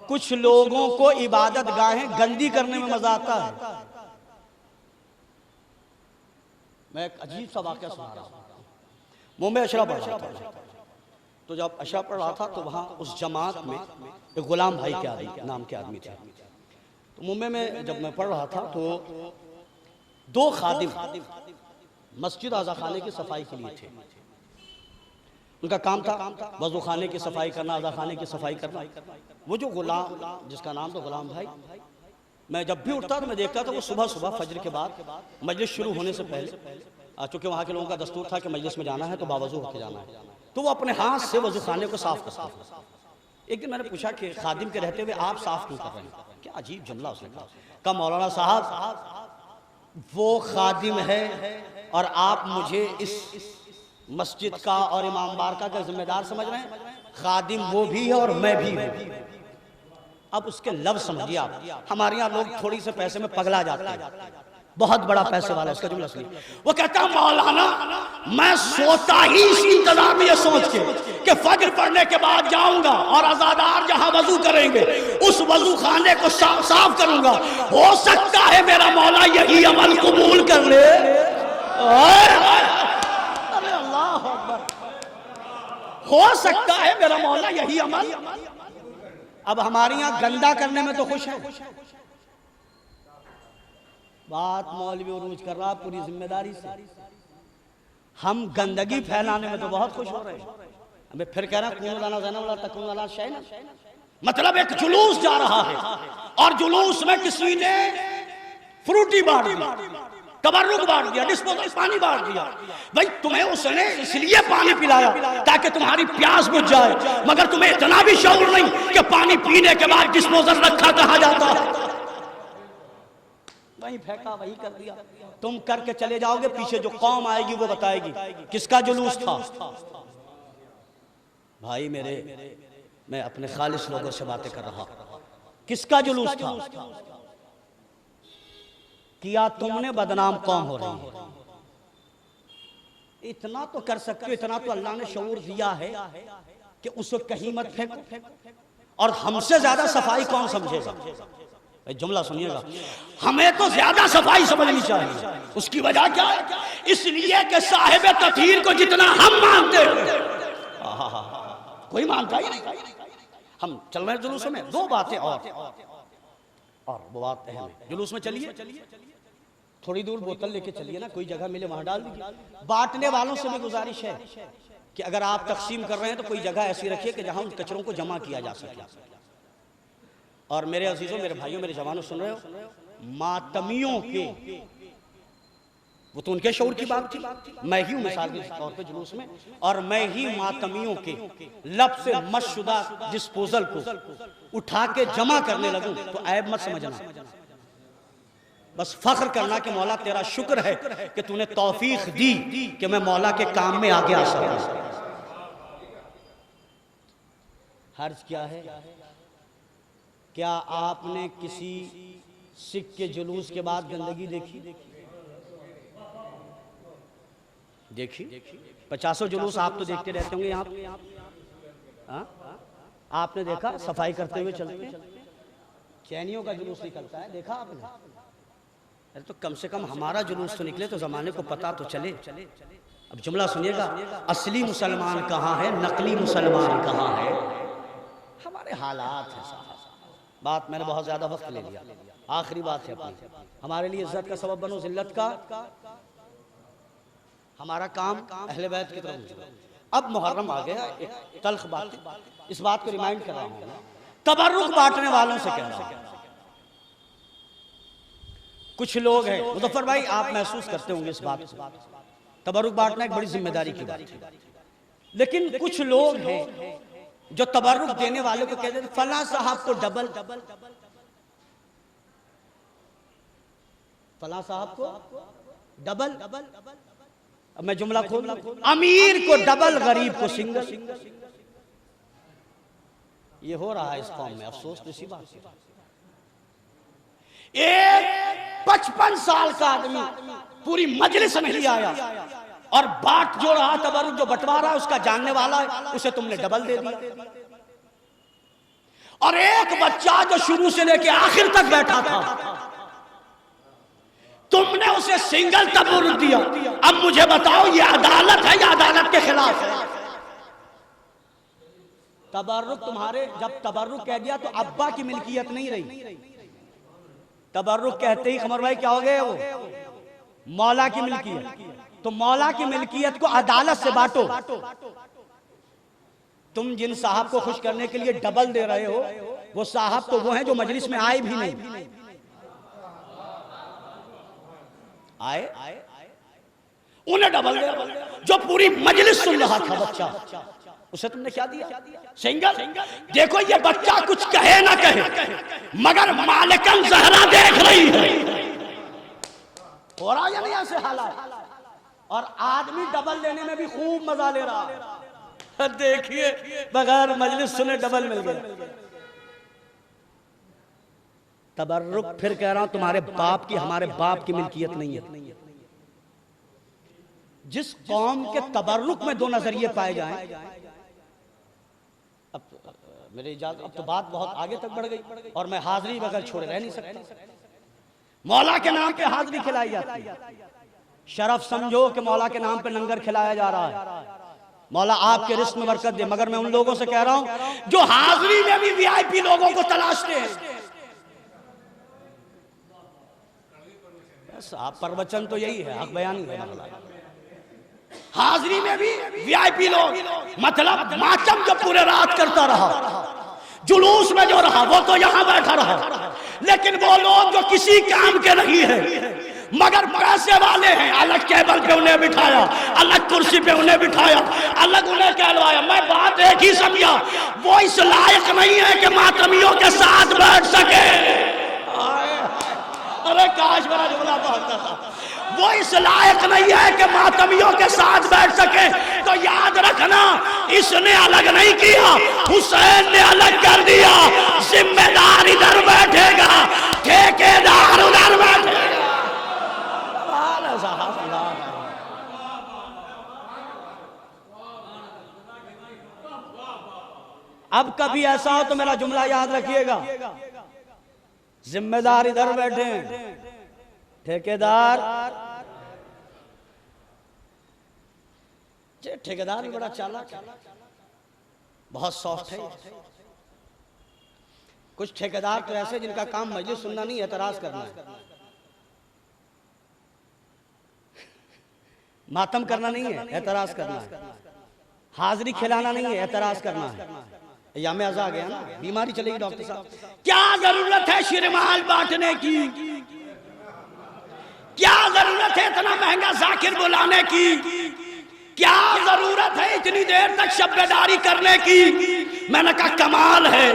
कुछ लोगों को इबादत गाहें गंदी करने में मजा आता है। मैं एक अजीब सा वाकया सुना रहा हूं। मुंबई अशरा पढ़ रहा था, तो जब अशरा पढ़ रहा था तो वहां उस जमात में एक गुलाम भाई के नाम के आदमी थे। तो मुंबई में जब मैं पढ़ रहा था तो दो खादिम मस्जिद आज़ा खाने की सफाई के लिए थे। उनका काम था वज़ू खाने की सफाई करना, आज़ा खाने की सफाई करना। वो जो गुलाम, जिसका नाम था गुलाम भाई, मैं जब भी उठता तो मैं देखता था वो सुबह सुबह फजर के बाद मजलिस शुरू होने से पहले, चूंकि वहाँ के लोगों का दस्तूर था कि मजलिस में जाना है तो बावजू होकर जाना है, तो वो अपने हाथ से वज़ू खाने को साफ करता था। एक दिन मैंने पूछा कि खादिम के रहते हुए आप साफ क्यों कर रहे हैं? क्या अजीब जुमला उसने कहा, मौलाना साहब वो खादिम है और आप मुझे इस मस्जिद का और इमाम बारका का जिम्मेदार समझ रहे हैं। खादिम वो भी है और मैं भी हूं। अब उसके लफ्ज़ समझिए आप, हमारे यहाँ लोग थोड़ी से पैसे में पगला जाते हैं। बहुत बड़ा पैसे वाला, उसका जुमला सुनिए। वो कहता मौलाना मैं सोता ही इसी इंतजार में ये सोच के कि फजर पढ़ने के बाद जाऊंगा और अज़ादार जहां वजू करेंगे उस वजू खाने को साफ करूंगा, हो सकता है मेरा मौला यही अमल कबूल कर ले। अरे अल्लाह अकबर, हो सकता है मेरा मौला यही अमल। अब हमारे यहां गंदा करने में तो खुश है, बात मौलवी उरूज कर रहा पूरी जिम्मेदारी से, हम गंदगी फैलाने में तो बहुत खुश हो रहे हैं। हमें फिर कह रहा है मतलब एक जुलूस जा रहा है और जुलूस में किसी ने फ्रूटी बांट दी, तबर्रुक बांट दिया, डिस्पोजल पानी बांट दिया। भाई तुम्हें उसने इसलिए पानी पिलाया ताकि तुम्हारी प्यास बुझ जाए, मगर तुम्हें इतना भी शऊर नहीं कि पानी पीने के बाद डिस्पोजल रखा कहा जाता है, वहीं फेंका वहीं कर दिया। तुम करके चले जाओगे, पीछे जो कौम आएगी वो बताएगी किसका जुलूस था। भाई मेरे, मैं अपने खालिस लोगों से बातें कर रहा, किसका जुलूस था? किया तुमने, बदनाम कौम हो रही है। इतना तो कर सकते हो, इतना तो अल्लाह ने शऊर दिया है कि उसको कहीं मत फेंको। और हमसे ज्यादा सफाई कौन समझेगा? जुमला सुनिएगा, हमें तो ज्यादा सफाई समझनी चाहिए। उसकी वजह क्या है? इसलिए कि साहिब तत्हीर को जितना हम मानते हैं कोई मानता ही नहीं। हम चल रहे जुलूस में, दो बातें और वो बात अहम है। जुलूस में चलिए, थोड़ी दूर बोतल लेके चलिए ना, कोई जगह मिले वहां डाल दीजिए। बांटने वालों से भी गुजारिश है कि अगर आप तकसीम कर रहे हैं तो कोई जगह ऐसी रखिए कि जहां उन कचरों को जमा किया जा सके। और मेरे अजीजों, मेरे भाइयों, मेरे जवानों, सुन रहे हो, मातमियों के, वो तो उनके शऊर की बात थी, मैं ही हूं मिसाल के तौर पे जुलूस में, और मैं ही मातमियों के लब से मशशुदा डिस्पोजल को उठा के जमा करने लगूं तो ऐब मत समझना, बस फख्र करना कि मौला तेरा शुक्र है कि तूने तौफीक दी कि मैं मौला के काम में आगे आ सका। हर्ज क्या है? क्या आपने किसी सिख के जुलूस के बाद गंदगी देखी? देखी? 50 जुलूस आप तो देखते रहते होंगे यहाँ पे। आपने देखा सफाई करते हुए चलते हैं, चैनियों का जुलूस निकलता है, देखा आपने? अरे तो कम से कम हमारा जुलूस तो निकले तो जमाने को पता तो चले। अब जुमला सुनिएगा, असली मुसलमान कहाँ है, नकली मुसलमान कहाँ है? हमारे हालात है साहब। बात मैंने बहुत ज्यादा वक्त ले लिया, आखिरी बात है अपनी, हमारे लिए इज्जत का सबब बनो, जिल्लत का हमारा काम अहले बैत की तरफ। अब मुहर्रम आ गया, एक तल्ख बात, इस बात को रिमाइंड कर रहा हूं, तबर्रुक बांटने वालों से कह रहा हूं। कुछ लोग हैं, मुज़फ्फर भाई आप महसूस करते होंगे इस बात को, तबर्रुक बांटना एक बड़ी जिम्मेदारी की बात है, लेकिन कुछ लोग हैं जो तबर्रुक देने वाले को कहते हैं फला साहब को डबल, फला साहब को डबल। अब मैं जुमला खोल, अमीर को डबल, गरीब को सिंगल। ये हो रहा है इस कौम में, अफसोस इसी बात है। एक 55 साल का आदमी पूरी मजलिस में नहीं आया और बांट जो रहा, तबर्रुक जो बंटवारा उसका जानने वाला है, उसे तुमने डबल दे दिया। और एक बच्चा जो शुरू से लेके आखिर तक बैठा था, तुमने उसे सिंगल तबर्रुक दिया। अब मुझे बताओ ये अदालत है या अदालत के खिलाफ है? तबर्रुक तुम्हारे, जब तबर्रुक कह दिया तो अब्बा की मिल्कियत नहीं रही। तबर्रुक कहते ही कमर भाई क्या हो गए, वो मौला की मिल्कियत। तो मौला की मिल्कियत को अदालत से बांटो। तुम जिन साहब को खुश करने के लिए डबल दे रहे हो, वो साहब तो वो हैं जो मजलिस में आए भी नहीं। आए उन्हें डबल दे, जो पूरी मजलिस सुन रहा था बच्चा, उसे तुमने क्या दिया? सिंगल। देखो ये बच्चा कुछ कहे ना कहे, मगर मालिकन ज़हरा देख रही है। हो रहा या नहीं ऐसे हालात? और आदमी डबल लेने में भी खूब मजा ले रहा है। देखिए बगैर मजलिस सुने डबल मिल गया। तबर्रुक, फिर कह रहा हूं, तुम्हारे बाप की हमारे बाप की मिल्कियत नहीं है। जिस कौम के तबर्रुक में दो नजरिए पाए जाएं, अब मेरे इजाजत, अब तो बात बहुत आगे तक बढ़ गई और मैं हाजिरी बगैर छोड़े रह नहीं सकता। मौला के नाम पे हाजिरी खिलाई जाती है। शरफ समझो कि मौला के नाम पे लंगर खिलाया जा रहा है। मौला आपके रिस्क में बरकत दे। मगर मैं उन लोगों से कह रहा हूं जो हाजिरी में भी वीआईपी लोगों को तलाशते हैं। बस आप प्रवचन तो यही है, हक बयानी है। हाजिरी में भी वीआईपी लोग, मतलब मातम जो पूरे रात करता रहा, जुलूस में जो रहा वो तो यहां बैठा रहा, लेकिन वो लोग जो किसी काम के नहीं है मगर पैसे वाले हैं, अलग टेबल पे उन्हें बिठाया, अलग कुर्सी पे उन्हें बिठाया, अलग उन्हें कहलवाया। मैं बात एक ही समझा, वो इस लायक नहीं है कि मातमियों के साथ बैठ सके। अरे काश मेरा जुमला पहुंचता था। वो इस लायक नहीं है कि मातमियों के साथ बैठ सके। तो याद रखना, इसने अलग नहीं किया, हुसैन ने अलग कर दिया। जिम्मेदार इधर बैठेगा, ठेकेदार उधर बैठेगा। अब कभी ऐसा हो तो मेरा जुमला याद रखिएगा, जिम्मेदार इधर बैठे, ठेकेदार। ठेकेदार भी बड़ा चालाक है, बहुत सॉफ्ट है। कुछ ठेकेदार तो ऐसे जिनका काम मजलिस सुनना नहीं, एतराज करना है, मातम करना नहीं है, एतराज करना है, हाजिरी खिलाना नहीं है, एतराज करना है। या में आ गया ना, बीमारी चलेगी डॉक्टर साहब। क्या जरूरत है शिरमाल बांटने की? क्या जरूरत है इतना महंगा जाकिर बुलाने की? क्या जरूरत है इतनी देर तक शब्बेदारी करने की? मैंने कहा कमाल है,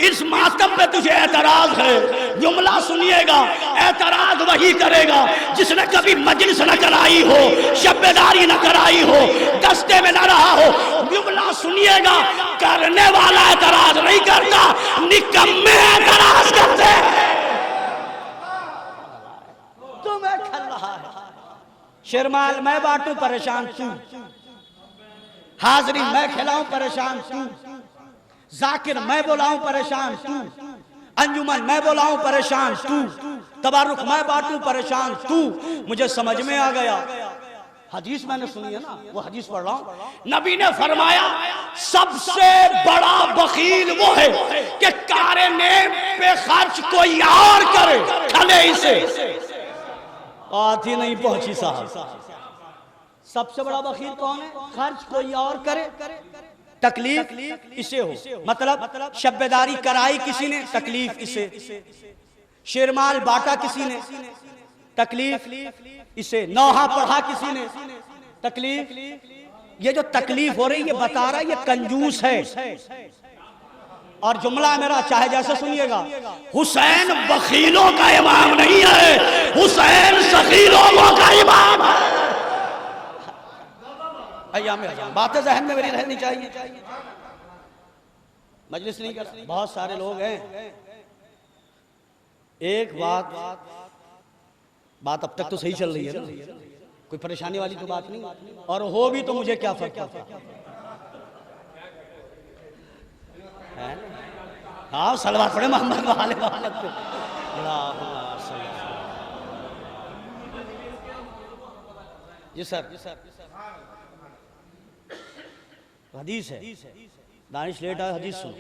इस मातम पे तुझे एतराज है। जुमला सुनिएगा, एतराज वही करेगा जिसने कभी मजलिस न कराई हो, शब्बेदारी न कराई हो, दस्ते में न रहा हो। जुमला सुनिएगा, करने वाला एतराज नहीं करता, निकम्मे एतराज करते हैं। तुम्हें खल रहा है, शिरमाल मैं बांटू परेशान तू, हाजिरी मैं खिलाऊं परेशान तू, जाकिर मैं बुलाऊं परेशान तू, अंजुमन मैं बुलाऊं परेशान तू, तबारुक मैं बांटूं परेशान तू। मुझे समझ में आ गया, हदीस मैंने सुनी है ना, वो हदीस पढ़ रहा हूं। नबी ने फरमाया सबसे बड़ा बखील वो है कि कारने पे खर्च कोई और करे, खले इसे। बात ही नहीं पहुंची साहब। सबसे बड़ा बखील कौन है? खर्च कोई और करे, तकलीफ इसे हो। मतलब शब्बेदारी कराई किसी ने, तकलीफ इसे। शेरमाल बांटा किसी ने, तकलीफ इसे। नौहा पढ़ा किसी ने, तकलीफ। ये जो तकलीफ हो रही है बता रहा है ये कंजूस है। और जुमला मेरा चाहे जैसे सुनिएगा, हुसैन बखीलों का इमाम नहीं है, हुसैन सखीलों का इमाम है। बातें जहन में मेरी रहनी चाहिए। मजलिस नहीं कर, बहुत सारे लोग हैं। एक बात अब तक तो सही चल रही है ना, कोई परेशानी वाली तो बात नहीं, और हो भी तो मुझे क्या फर्क पड़ता है। हाँ सलवार पड़े मोहम्मद वाले पे। जी सर, हदीस है, दानिश लेट आया, हदीस सुन।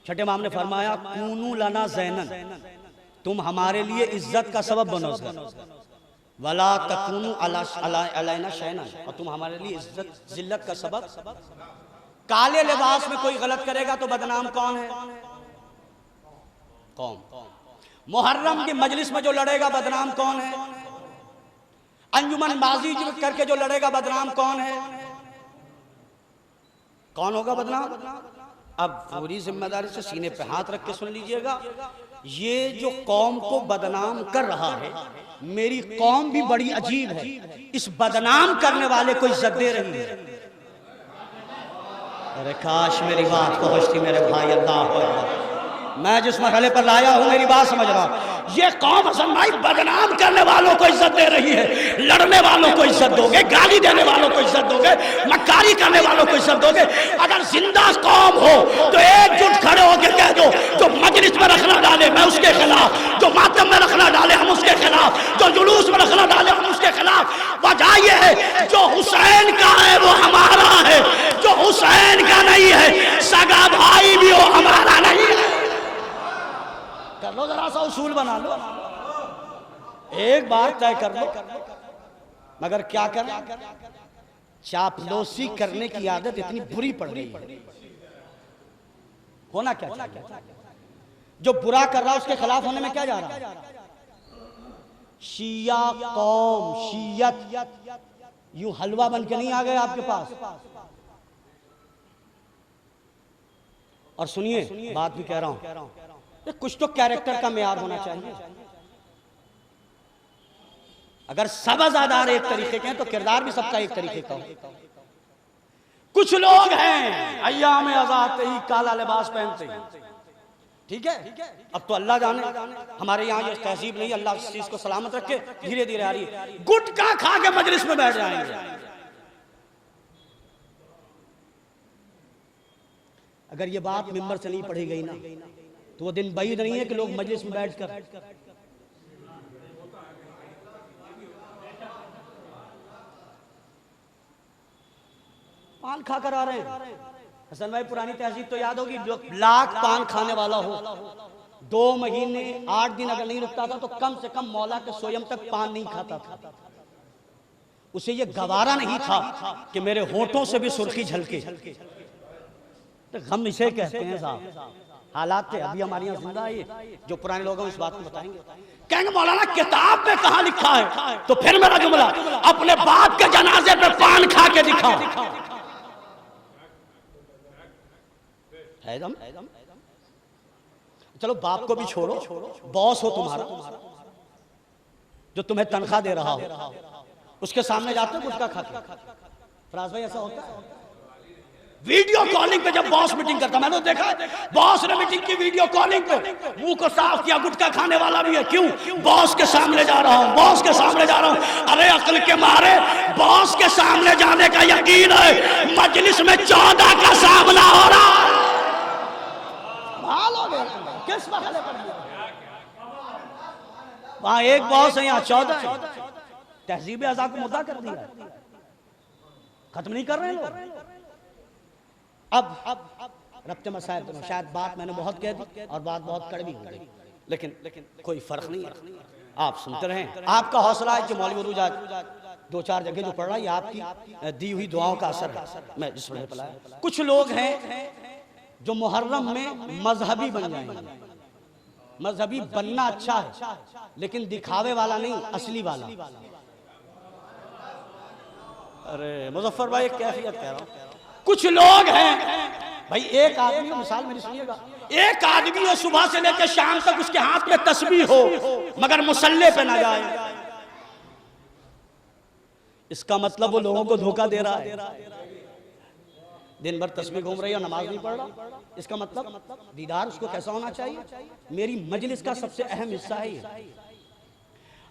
छठे इमाम ने फरमाया कूनू लना ज़ैनन, तुम हमारे लिए इज्जत का सबब बनो, वला तकूनू अलैना शैनन, और तुम हमारे लिए इज्जत जिल्लत का सबब। काले लिबास में कोई गलत करेगा तो बदनाम कौन है? कौन? मुहर्रम की मजलिस में जो लड़ेगा बदनाम कौन है? अंजुमन बाजी करके जो लड़ेगा बदनाम कौन है? कौन होगा बदनाम? अब पूरी जिम्मेदारी से सीने पे हाथ रख के सुन लीजिएगा, ये जो कौम को बदनाम कर रहा है, मेरी कौम भी बड़ी अजीब है, इस बदनाम करने वाले को इज्जत दे रही है। अरे काश मेरी बात पहुंचती मेरे भाई। अल्लाह, मैं जिस मरहले पर लाया हूं मेरी बात समझ रहा हूं। ये कौम हसन भाई बदनाम करने वालों को इज्जत दे रही है, लड़ने वालों को इज्जत दोगे, गाली देने वालों को इज्जत दोगे, मक्कारी करने वालों को इज्जत दोगे? अगर जिंदा कौम हो तो एकजुट खड़े होकर कह दो, जो मजलिस में रखना डाले मैं उसके खिलाफ, जो मातम में रखना डाले हम उसके खिलाफ, जो जुलूस में रखना डाले हम उसके खिलाफ। वजह यह है जो हुसैन का है वो हमारा है, जो हुसैन का नहीं है सगा भाई भी हो हमारा नहीं है। कर लो जरा सा उसूल बना लो, एक बार तय कर लो। मगर क्या करें, चापलूसी करने की आदत इतनी बुरी पड़ गई है। होना क्या चाहिए? जो बुरा कर रहा है उसके खिलाफ होने में क्या जा रहा है? शिया कौम, शियत यूं हलवा बन के नहीं आ गए आपके पास। और सुनिए, बात भी कह रहा हूं, कुछ तो कैरेक्टर का मेयार होना चाहिए। अगर सब अज़ादार एक तरीके के हैं तो किरदार भी सबका एक तरीके का हो। कुछ लोग हैं अय्याम आज़ाद ही काला लिबास पहनते हैं, ठीक है। अब तो अल्लाह जाने हमारे यहाँ ये तहजीब नहीं, अल्लाह इस चीज को सलामत रखे, धीरे धीरे आ रही है। गुटखा खा के मजलिस में बैठ जाएंगे। अगर ये बात मिंबर से नहीं पढ़ी गई ना तो वो दिन बईद नहीं है कि लोग मजलिस में बैठकर पान खाकर आ रहे हैं। हसन भाई पुरानी तहजीब तो याद होगी, जो लाख पान खाने वाला हो 2 महीने 8 दिन अगर नहीं रुकता था तो कम से कम मौला के सोयम तक पान नहीं खाता था। उसे ये गवारा नहीं था कि मेरे होठों से भी सुर्खी झलके। तो हम इसे कहते हैं साहब, हालात थे अभी हमारे यहाँ जिंदा है जो पुराने लोग इस बात को बताएंगे, कहेंगे मौलाना किताब में कहाँ लिखा है? तो फिर मेरा जुमला, अपने बाप के जनाजे पे पान खा के दिखा। चलो बाप को भी छोड़ो, बॉस हो तुम्हारा जो तुम्हें तनख्वाह दे रहा हो, उसके सामने जाते हो गुटखा खाते। फराज भाई ऐसा होता है? वीडियो कॉलिंग पे जब बॉस मीटिंग करता, मैंने देखा बॉस ने मीटिंग की वीडियो कॉलिंग पे मुंह को साफ किया, गुटखा खाने वाला भी है। क्यों? बॉस के सामने जा रहा हूं, बॉस के सामने जा रहा हूं। अरे अक्ल के मारे बॉस के सामने जाने का यकीन है, मजलिस में 14 का सामना हो रहा है। किस मसले पर वहां एक बॉस है, यहाँ 14 है। तहजीब आज़ाद को मुद्दा कर दिया, खत्म नहीं कर रहे लोग। अब रब्ते मसाइल तो शायद बात मैंने बहुत कह दी और बात बहुत कड़वी हो गई, लेकिन कोई फर्क नहीं है, आप सुनते रहें। आपका हौसला है कि मौलवी उरूज आज 2-4 जगह जो पढ़ रहा है, ये आपकी दी हुई दुआओं का असर है। मैं जिस वजह पढ़ाया, कुछ लोग हैं जो मुहर्रम में मजहबी बन जाएंगे। मजहबी बनना अच्छा है लेकिन दिखावे वाला नहीं, असली वाला। अरे मुजफ्फर भाई कैफियत कह रहा हूं। कुछ लोग हैं भाई, एक आदमी, मिसाल मेरी सुनिएगा, एक आदमी हो सुबह से लेकर शाम तक उसके हाथ में तस्बीह हो मगर मुसल्ले पे ना जाए, इसका मतलब वो लोगों को धोखा दे रहा है। दिन भर तस्बीह घूम रही है, नमाज नहीं पढ़ रहा, इसका मतलब दीदार उसको कैसा होना चाहिए? मेरी मजलिस का सबसे अहम हिस्सा है ये।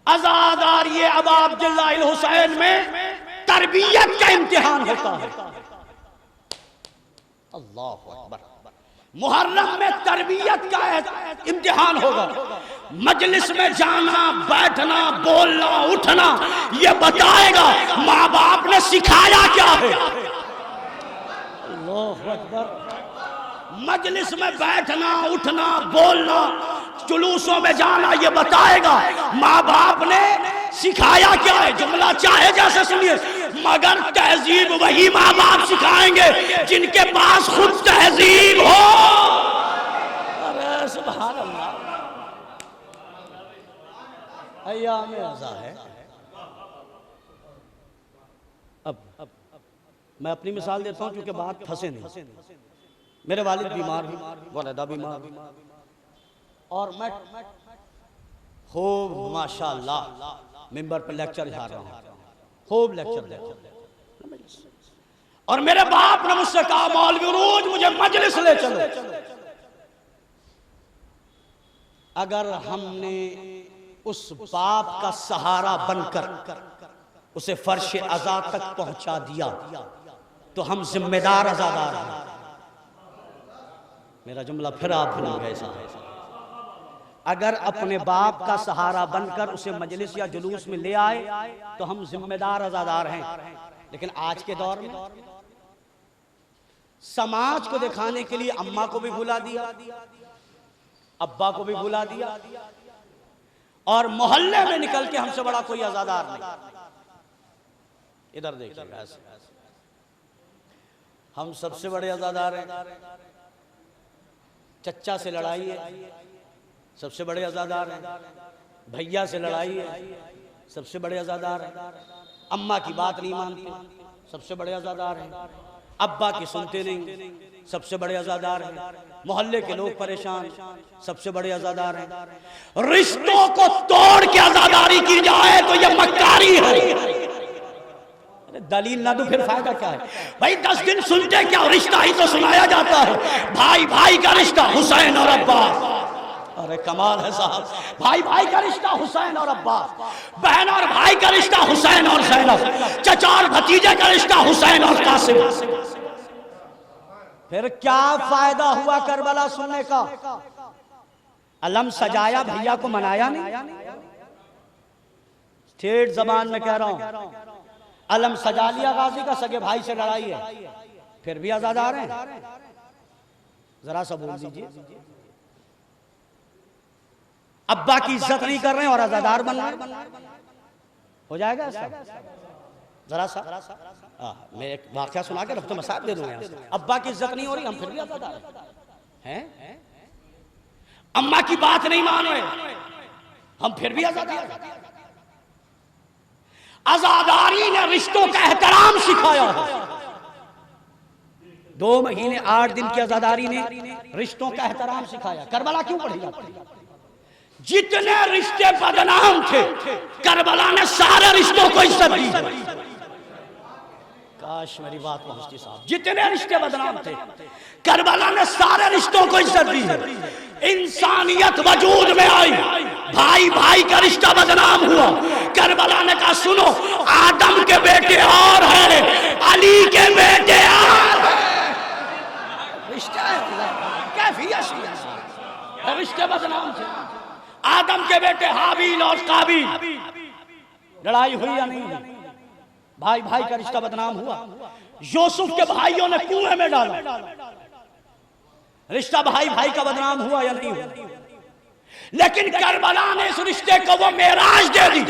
आज़ादार ये अबाब जिल्लाइल हुसैन में तरबियत का इम्तिहान होता है। अल्लाहु अकबर। मुहर्रम में तरबियत का इम्तिहान होगा। मजलिस में जाना, बैठना, बोलना, उठना ये बताएगा माँ बाप ने सिखाया क्या है। अल्लाहु अकबर। मजलिस में बैठना, उठना, बोलना, जुलूसों में जाना ये बताएगा माँ बाप ने सिखाया क्या है। जुमला चाहे जैसे सुनिए, मगर तहजीब वही माँ बाप सिखाएंगे जिनके पास खुद तहजीब हो। अरे सुभान अल्लाह, अय्याम आज़ा है। अब मैं अपनी मिसाल देता हूँ क्योंकि बात फंसे नहीं। मेरे वालिद बीमार भी, वालिदा बीमार भी, और मैं खूब माशाअल्लाह मिंबर पर लेक्चर जा रहा हूँ, खूब लेक्चर। और मेरे बाप ने मुझसे कहा मौलवी उरूज मुझे मजलिस ले चलो। अगर हमने उस बाप का सहारा बनकर उसे फर्श अज़ा तक पहुंचा दिया तो हम जिम्मेदार अज़ादार हैं। मेरा जुमला फिर आप भूल गए साहब। अगर अपने बाप का सहारा बनकर उसे मजलिस या जुलूस में ले आए तो हम जिम्मेदार अज़ादार हैं। लेकिन आज के दौर में समाज को दिखाने के लिए अम्मा को भी भुला दिया, अब्बा को भी भुला दिया, और मोहल्ले में निकल के हमसे बड़ा कोई अज़ादार नहीं। इधर देखिएगा, हम सबसे बड़े अज़ादार हैं। चच्चा से लड़ाई है, सबसे बड़े अज़ादार हैं। भैया से लड़ाई है, सबसे बड़े अज़ादार हैं। अम्मा की बात नहीं मानते, सबसे बड़े अज़ादार हैं। अब्बा की सुनते नहीं, सबसे बड़े अज़ादार हैं। मोहल्ले के लोग परेशान, सबसे बड़े अज़ादार हैं। रिश्तों को तोड़ के अज़ादारी की जाए तो यह मक्कारी है। दलील ना दो फिर फायदा क्या है भाई? 10 दिन सुनते क्या, रिश्ता ही तो सुनाया जाता है। भाई भाई का रिश्ता हुसैन और अब्बास। अरे कमाल है साहब, भाई भाई का रिश्ता हुसैन और अब्बास, बहन और भाई का रिश्ता हुसैन और ज़ैनब, चचा और भतीजे का रिश्ता हुसैन और कासिम। फिर क्या फायदा हुआ करबला सुनने का? अलम सजाया, भैया को मनाया नहीं। ठेठ जबान में कह रहा हूं, अलम सजा लिया गाजी का, सगे भाई से लड़ाई है, फिर भी आजादार हैं। जरा सा बोल दीजिए, अब्बा की इज्जत नहीं कर रहे हैं और आजादार बन रहे, हो जाएगा ऐसा? जरा सा मैं एक वाकया सुना के रफ्तो मसाब दे दूंगा। अब्बा की इज्जत नहीं हो रही, हम फिर भी आजादार हैं। अम्मा की बात नहीं मान रहे, हम फिर भी आजादार। आजादारी ने रिश्तों का एहतराम सिखाया है। 2 महीने 8 दिन की आजादारी ने रिश्तों का एहतराम सिखाया। करबला क्यों पढ़ी जाती है? जितने रिश्ते बदनाम थे, करबला ने सारे रिश्तों को इज्जत दी। काश मेरी बात पहुंचती साहब। जितने रिश्ते बदनाम थे, करबला ने सारे रिश्तों को इज्जत दी। इंसानियत वजूद में आई, भाई भाई का रिश्ता बदनाम हुआ। करबला ने कहा सुनो, आदम के बेटे और हैं, अली के बेटे और हैं। रिश्ते बदनाम थे। आदम के बेटे हाबील और काबील, लड़ाई हुई या नहीं हुई? भाई भाई का रिश्ता बदनाम हुआ। यूसुफ के भाइयों ने कुएं में डाला, रिश्ता भाई भाई का बदनाम हुआ या नहीं हुआ? लेकिन करबला ने इस रिश्ते को वो मेराज दे दी।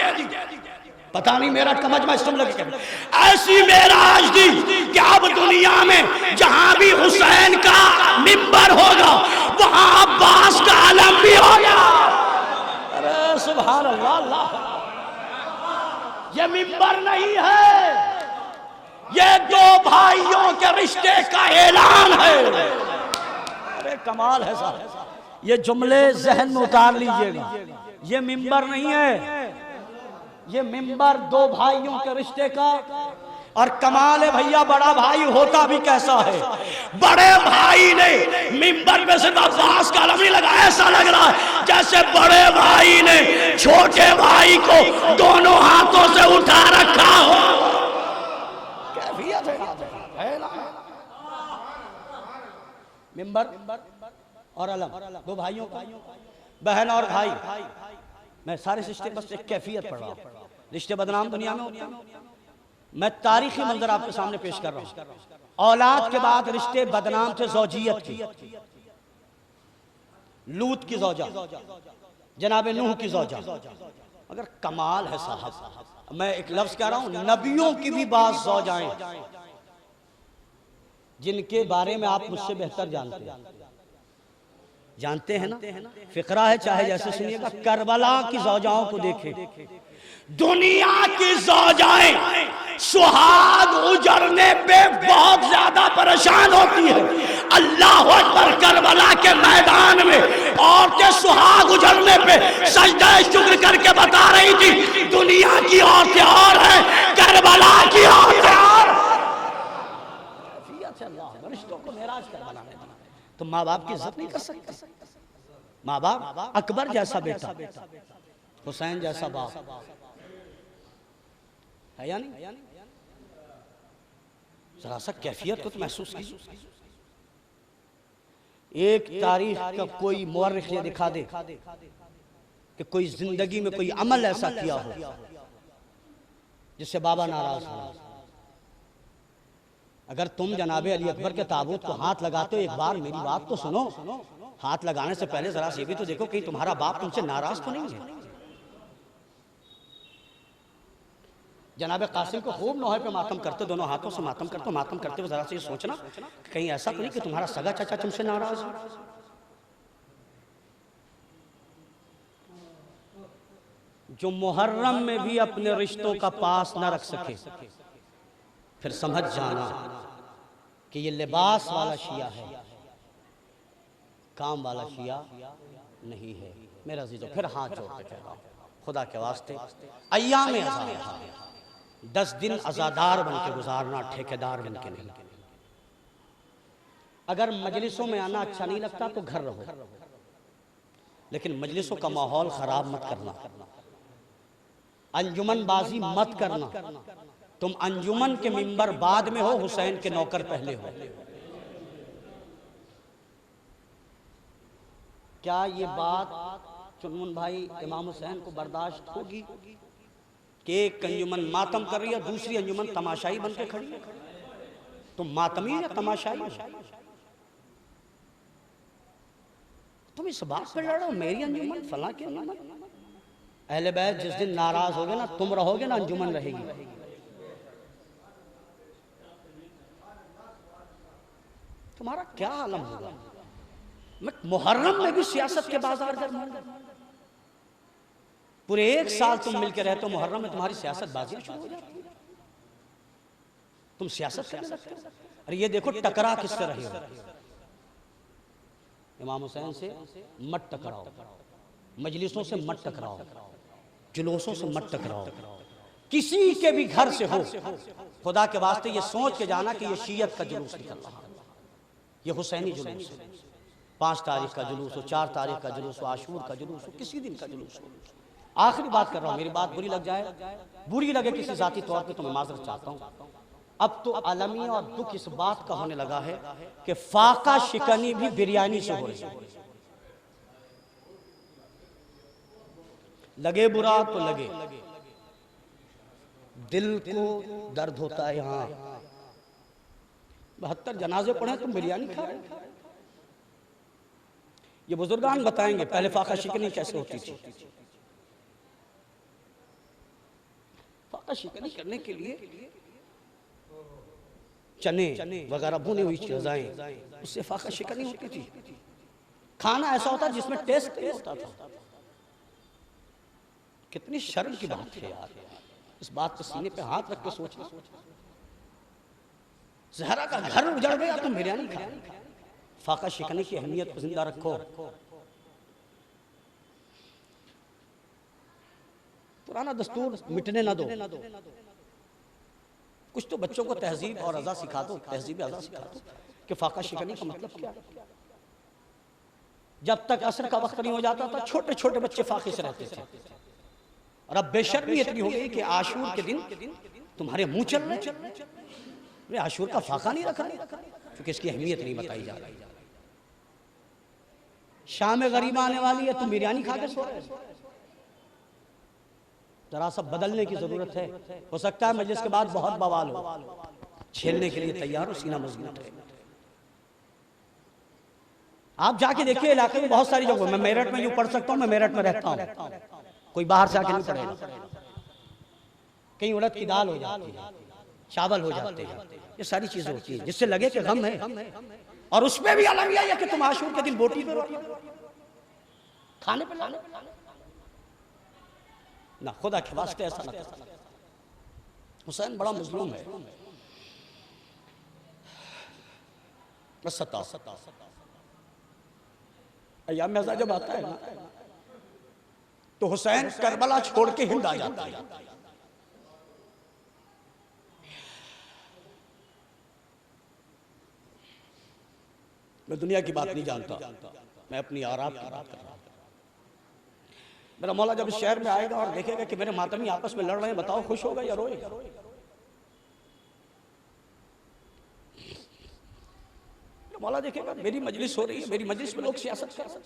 पता नहीं मेरा कमज में सुन लगे, ऐसी मेराज दी कि अब दुनिया में जहां भी हुसैन का मिंबर होगा वहां अब्बास का आलम भी होगा। अरे सुभान अल्लाह, ये मिंबर नहीं है, ये 2 भाइयों के रिश्ते का ऐलान है। अरे कमाल है साहब, ये जुमले जहन में उतार लीजिएगा। ये मिंबर नहीं है, ये मिंबर 2 भाइयों के रिश्ते का। और कमाल है भैया, बड़ा भाई होता भी कैसा है। बड़े भाई ने मिंबर पे सिर्फ अब्बास का अलम नहीं लगाया, ऐसा लग रहा है जैसे बड़े भाई ने छोटे भाई को दोनों हाथों से उठा रखा हो। कैफियत है ना? मिंबर और अलम 2 भाइयों का, बहन और भाई। मैं सारे रिश्ते बस एक कैफियत पढ़ रहा हूं। रिश्ते बदनाम दुनिया में होते हैं। मैं तारीखी मंजर आपके सामने पेश कर रहा हूं। औलाद के बाद रिश्ते बदनाम थे ज़ौजियत की। लूत की ज़ौजा, जनाब नूह की ज़ौजा। मगर कमाल है साहब, मैं एक लफ्ज कह रहा हूं, नबियों की भी बात ज़ौजाएं जिनके बारे में आप मुझसे बेहतर जानते हैं ना। फिक्रा है, चाहे जैसे सुनिएगा। करबला की ज़ौजाओं को देखें। दुनिया की ज़ौजाएं सुहाग उजड़ने पे बहुत ज्यादा परेशान होती है। अल्लाह अकबर, करबला के मैदान में औरतें सुहाग उजड़ने पे सजदा शुक्र करके बता रही थी, दुनिया की औरतें और हैं, करबला की औरतें और। रिश्तों को मेराज कर बनाने, तो माँ बाप की इज्जत नहीं कर सकते, माँ बाप, अकबर जैसा बेटा, हुसैन जैसा बाप है या नहीं? जरा सा कैफियत को तो महसूस कीजिए। एक तारीख का कोई मुअर्रिख ये दिखा दे कि कोई जिंदगी में कोई अमल ऐसा किया हो जिससे बाबा नाराज हो। अगर तुम जनाबे अली अकबर के ताबूत को हाथ लगाते हो, एक बार मेरी बात तो सुनो। हाथ लगाने से पहले जरा से भी तो देखो कि तुम्हारा बाप तुमसे नाराज तो नहीं है। जनाबे कासिम को खूब नौहे पे मातम करते, दोनों हाथों से मातम करते हुए जरा से ये सोचना कहीं ऐसा तो नहीं कि तुम्हारा सगा चाचा तुमसे नाराज हो। जो मुहर्रम में भी अपने रिश्तों का पास न रख सके, फिर समझ जाना कि ये लिबास वाला शिया है, काम वाला शिया नहीं है। मेरा अजीजों, फिर हाथ जोड़ के कह रहा हूं, खुदा के वास्ते अय्याम अज़ा 10 दिन अज़ादार बन के गुजारना, ठेकेदार बन के नहीं। अगर मजलिसों में आना अच्छा नहीं लगता तो घर रहो, लेकिन मजलिसों का माहौल खराब मत करना, अंजुमनबाजी मत करना। तुम अंजुमन के मिंबर बाद में हो, हुसैन के नौकर पहले हो। क्या ये बात चुनमुन भाई इमाम हुसैन को बर्दाश्त होगी कि एक अंजुमन मातम कर रही है, दूसरी अंजुमन तमाशाई बन के खड़ी है? तुम मातमी या तमाशाई हो? तुम इस बात पर लड़ो मेरी अंजुमन फला की अंजुमन। अहले बैत जिस दिन नाराज होगे ना, तुम रहोगे ना, अंजुमन रहेगी। तुम्हारा क्या आलम होगा? मुहर्रम में भी सियासत के बाजार गर्म होंगे। पूरे एक साल तुम मिलकर रहते हो, मुहर्रम में तुम्हारी सियासत बाजियां शुरू हो जाती है, तुम सियासत करने लगते हो। अरे ये देखो टकरा किससे रहे हो? इमाम हुसैन से मत टकराओ, मजलिसों से मत टकराओ, जुलूसों से मत टकराओ, किसी के भी घर से हो, खुदा के वास्ते ये सोच के जाना कि ये शीयत का जुलूस निकल रहा है, ये हुसैनी जुलूस है। 5 तारीख का जुलूस हो, 4 तारीख का जुलूस हो, आशूर का जुलूस हो, किसी दिन का जुलूस हो। आखिरी बात कर रहा हूँ, मेरी बात बुरी लग जाए, बुरी लगे किसी जाती तौर पे तो मैं माजरत चाहता हूँ। अब तो आलमी और दुख इस बात का होने लगा है कि फाका शिकनी भी बिरयानी से हो रही है। लगे बुरा तो लगे, दिल को दर्द होता है। यहाँ 72 जनाजे पढ़े, तुम बिरयानी खा रहे हो। ये बुजुर्गान बताएंगे पहले फाका शिकनी कैसे होती थी। फाका शिकनी करने के लिए चने वगैरह भुनी हुई चीजें, उससे फाका शिकनी होती थी। खाना ऐसा होता जिसमें टेस्ट नहीं होता था। कितनी शर्म की बात है यार, इस बात को सीने पे हाथ रख के सोचना। जहरा का घर उजड़ गया, तुम बिरयानी खा। फाका शिकनी की अहमियत को जिंदा रखो। पुराना दस्तूर मिटने ना दो। कुछ तो बच्चों को तहजीब और अज़ा सिखा दो, तहजीब अज़ा सिखा दो कि फाका शिकनी का मतलब क्या है। जब तक असर का वक्त नहीं हो जाता था, छोटे छोटे बच्चे फाके से रहते थे। और अब बेशर्मी इतनी हो गई कि आशूर के दिन तुम्हारे मुंह चल रहे, आशूर का फाका नहीं रखा, क्योंकि इसकी अहमियत नहीं बताई जा रही। शाम गरीब आने वाली है, तुम बिरयानी खा के सो रहे हो। जरा सा बदलने की जरूरत है। हो सकता है मजलिस के बाद बहुत बवाल हो, झेलने के लिए तैयार हो, सीना मजबूत है। आप जाके देखिए इलाके में बहुत सारी जगह, मैं मेरठ में यूं पढ़ सकता हूँ, मैं मेरठ में रहता हूँ, कोई बाहर से आके नहीं पढ़ेगा। कहीं उड़द की दाल हो जाती है, चावल हो जाते हैं, ये सारी चीजें होती है जिससे लगे कि गम है। और उसमें भी अलग यह है कि तुम आशूर के दिन बोटी पे खाने पे लाने ना, खुदा के वास्ते ऐसा ना करो। हुसैन बड़ा मजलूम है। अय्याम अज़ा जब आता है ना, तो हुसैन करबला छोड़ के हिंद आ जाता है। मैं दुनिया की बात नहीं जानता, मैं अपनी आराम की बात कर रहा हूँ। मेरा मौला जब इस शहर में आएगा और देखेगा कि मेरे मातमी आपस में लड़ रहे हैं, बताओ खुश होगा या रोएगा? मेरा मौला देखेगा मेरी मजलिस हो रही है, मेरी मजलिस में लोग सियासत कर रहे हैं।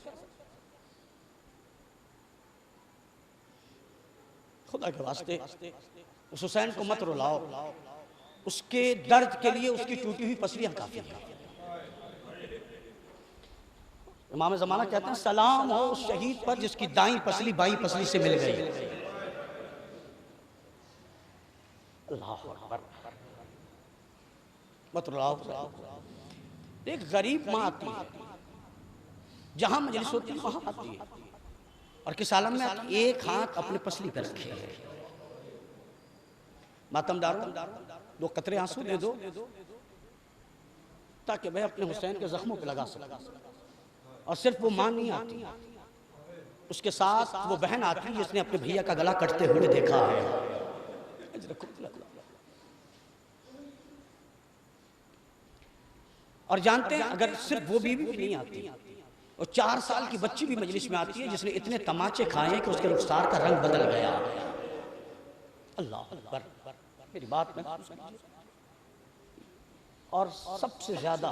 खुदा के वास्ते उस हुसैन को मत रुलाओ, उसके दर्द के लिए उसकी टूटी हुई पसलियां काफी हैं। इमाम ज़माना कहते हैं सलाम हो उस शहीद पर जिसकी दाई पसली बाई पसली से मिल गई। अल्लाह अकबर, मत रुलाओ। एक गरीब माँ आती है, जहां मजलिस होती है वहां आती है, और किस आलम में आती, एक हाथ अपने पसली पर रखे है। मातमदारों, 2 कतरे आंसू दे दो ताकि मैं अपने हुसैन के जख्मों पे लगा सकूं। और सिर्फ वो मां नहीं आती, उसके साथ वो बहन आती है जिसने अपने भैया का गला कटते हुए देखा है। और जानते हैं अगर सिर्फ वो बीवी भी नहीं आती, और 4 साल की बच्ची भी मजलिस में आती है जिसने इतने तमाचे खाए हैं कि उसके रुखसार का रंग बदल गया। अल्लाह अकबर, मेरी बात में। और सबसे ज्यादा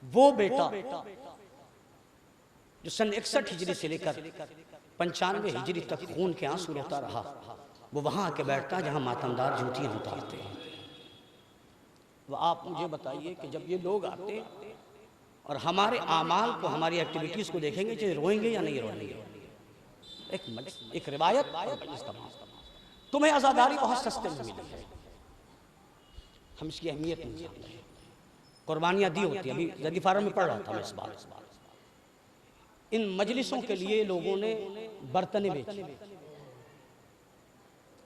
वो बेटा जो सन 61 हिजरी से लेकर 95 हिजरी तक खून के आंसू रोता रहा, वो वहां आके बैठता जहां मातमदार जूतियां उतारते हैं। वो आप मुझे बताइए कि जब ये लोग आते और हमारे आमाल को, हमारी एक्टिविटीज को देखेंगे, चाहे रोएंगे या नहीं रोएंगे। एक रिवायत, तुम्हें आजादारी बहुत सस्ते में मिली है, हम इसकी अहमियत नहीं जानते। कुर्बानियां दी होती है। अभी जदी फारम में पढ़ रहा था मैं इस बार, इन मजलिसों के लिए लोगों ने बर्तन बेचे।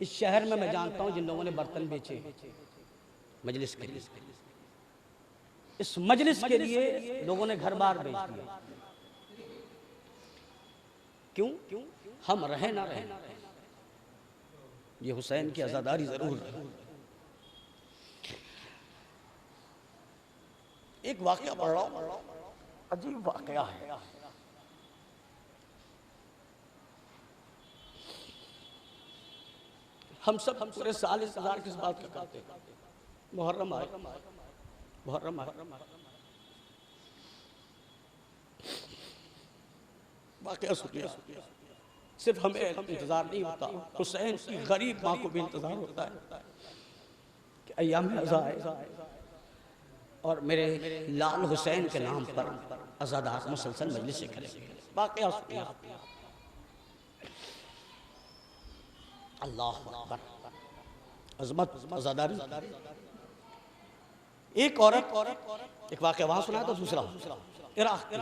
इस शहर में मैं जानता हूं जिन लोगों ने बर्तन बेचे मजलिस के लिए। इस मजलिस के लिए लोगों ने घर बार बेच दिया। क्यों? हम रहे ना रहे, ये हुसैन की आजादारी जरूर है। एक वाकया पढ़ रहा हूं, अजीब वाकया है। हम सब पूरे साल इंतजार किस बात का करते हैं? मुहर्रम आए, मुहर्रम आए। वाकया सुनिए, सिर्फ हमें इंतजार नहीं होता, हुसैन की गरीब माँ को भी इंतजार होता है कि अय्याम अज़ा आए और मेरे लाल हुसैन के नाम पर आज़ादार मुसलसल मजलिस से करेंगे। वाकया सुनिए। अल्लाह अकबर, अज़मत, आज़ादारी। एक औरत, एक वाकया वहां सुना तो दूसरा इराक।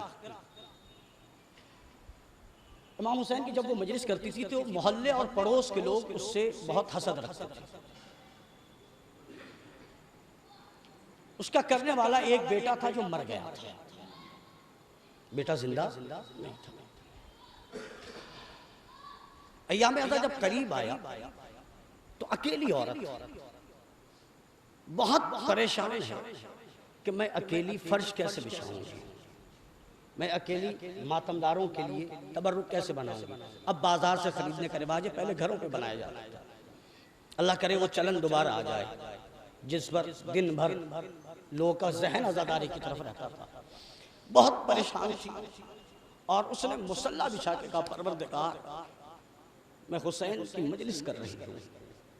इमाम हुसैन की जब वो मजलिस करती थी तो मोहल्ले और पड़ोस के लोग उससे बहुत हसद रखते थे। उसका करने वाला एक बेटा था जो मर गया था, बेटा जिंदा नहीं था। अय्याम अज़ा जब करीब आया तो अकेली औरत बहुत परेशान है कि मैं अकेली फर्श कैसे बिछाऊंगी, मैं अकेली मातमदारों के लिए तबर्रुक कैसे बनाऊंगी। अब बाजार से खरीदने का रिवाज है, पहले घरों पे बनाया जाता है। अल्लाह करे वो चलन दोबारा आ जाए जिस पर दिन भर लोगों का जहन आज़ादारी की तरफ रहता था। बहुत परेशान थी और उसने मुसल्ला बिछा के कहा, परवरदिगार, मैं हुसैन की मजलिस कर रही हूँ,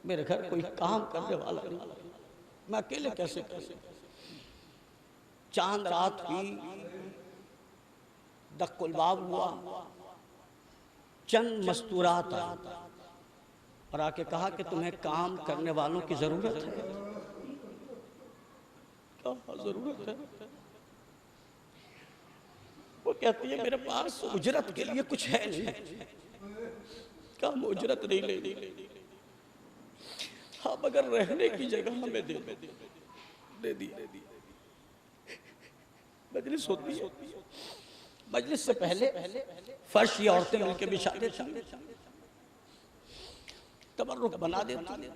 मेरे घर कोई काम करने वाला नहीं, मैं अकेले कैसे करूं। चांद रात हुई, दक्कुलबाब हुआ, चंद मस्तूरात आए और आके कहा कि तुम्हें काम करने वालों की जरूरत है। क्या जरूरत है? वो कहती है मेरे पास उजरत के लिए कुछ है नहीं, काम उजरत नहीं लेनी, हाँ मगर रहने की जगह हमें दे दी। मजलिस होती है, मजलिस से पहले फर्श ये औरतें मिलकर बिछा देती, तबर्रुक बना देती।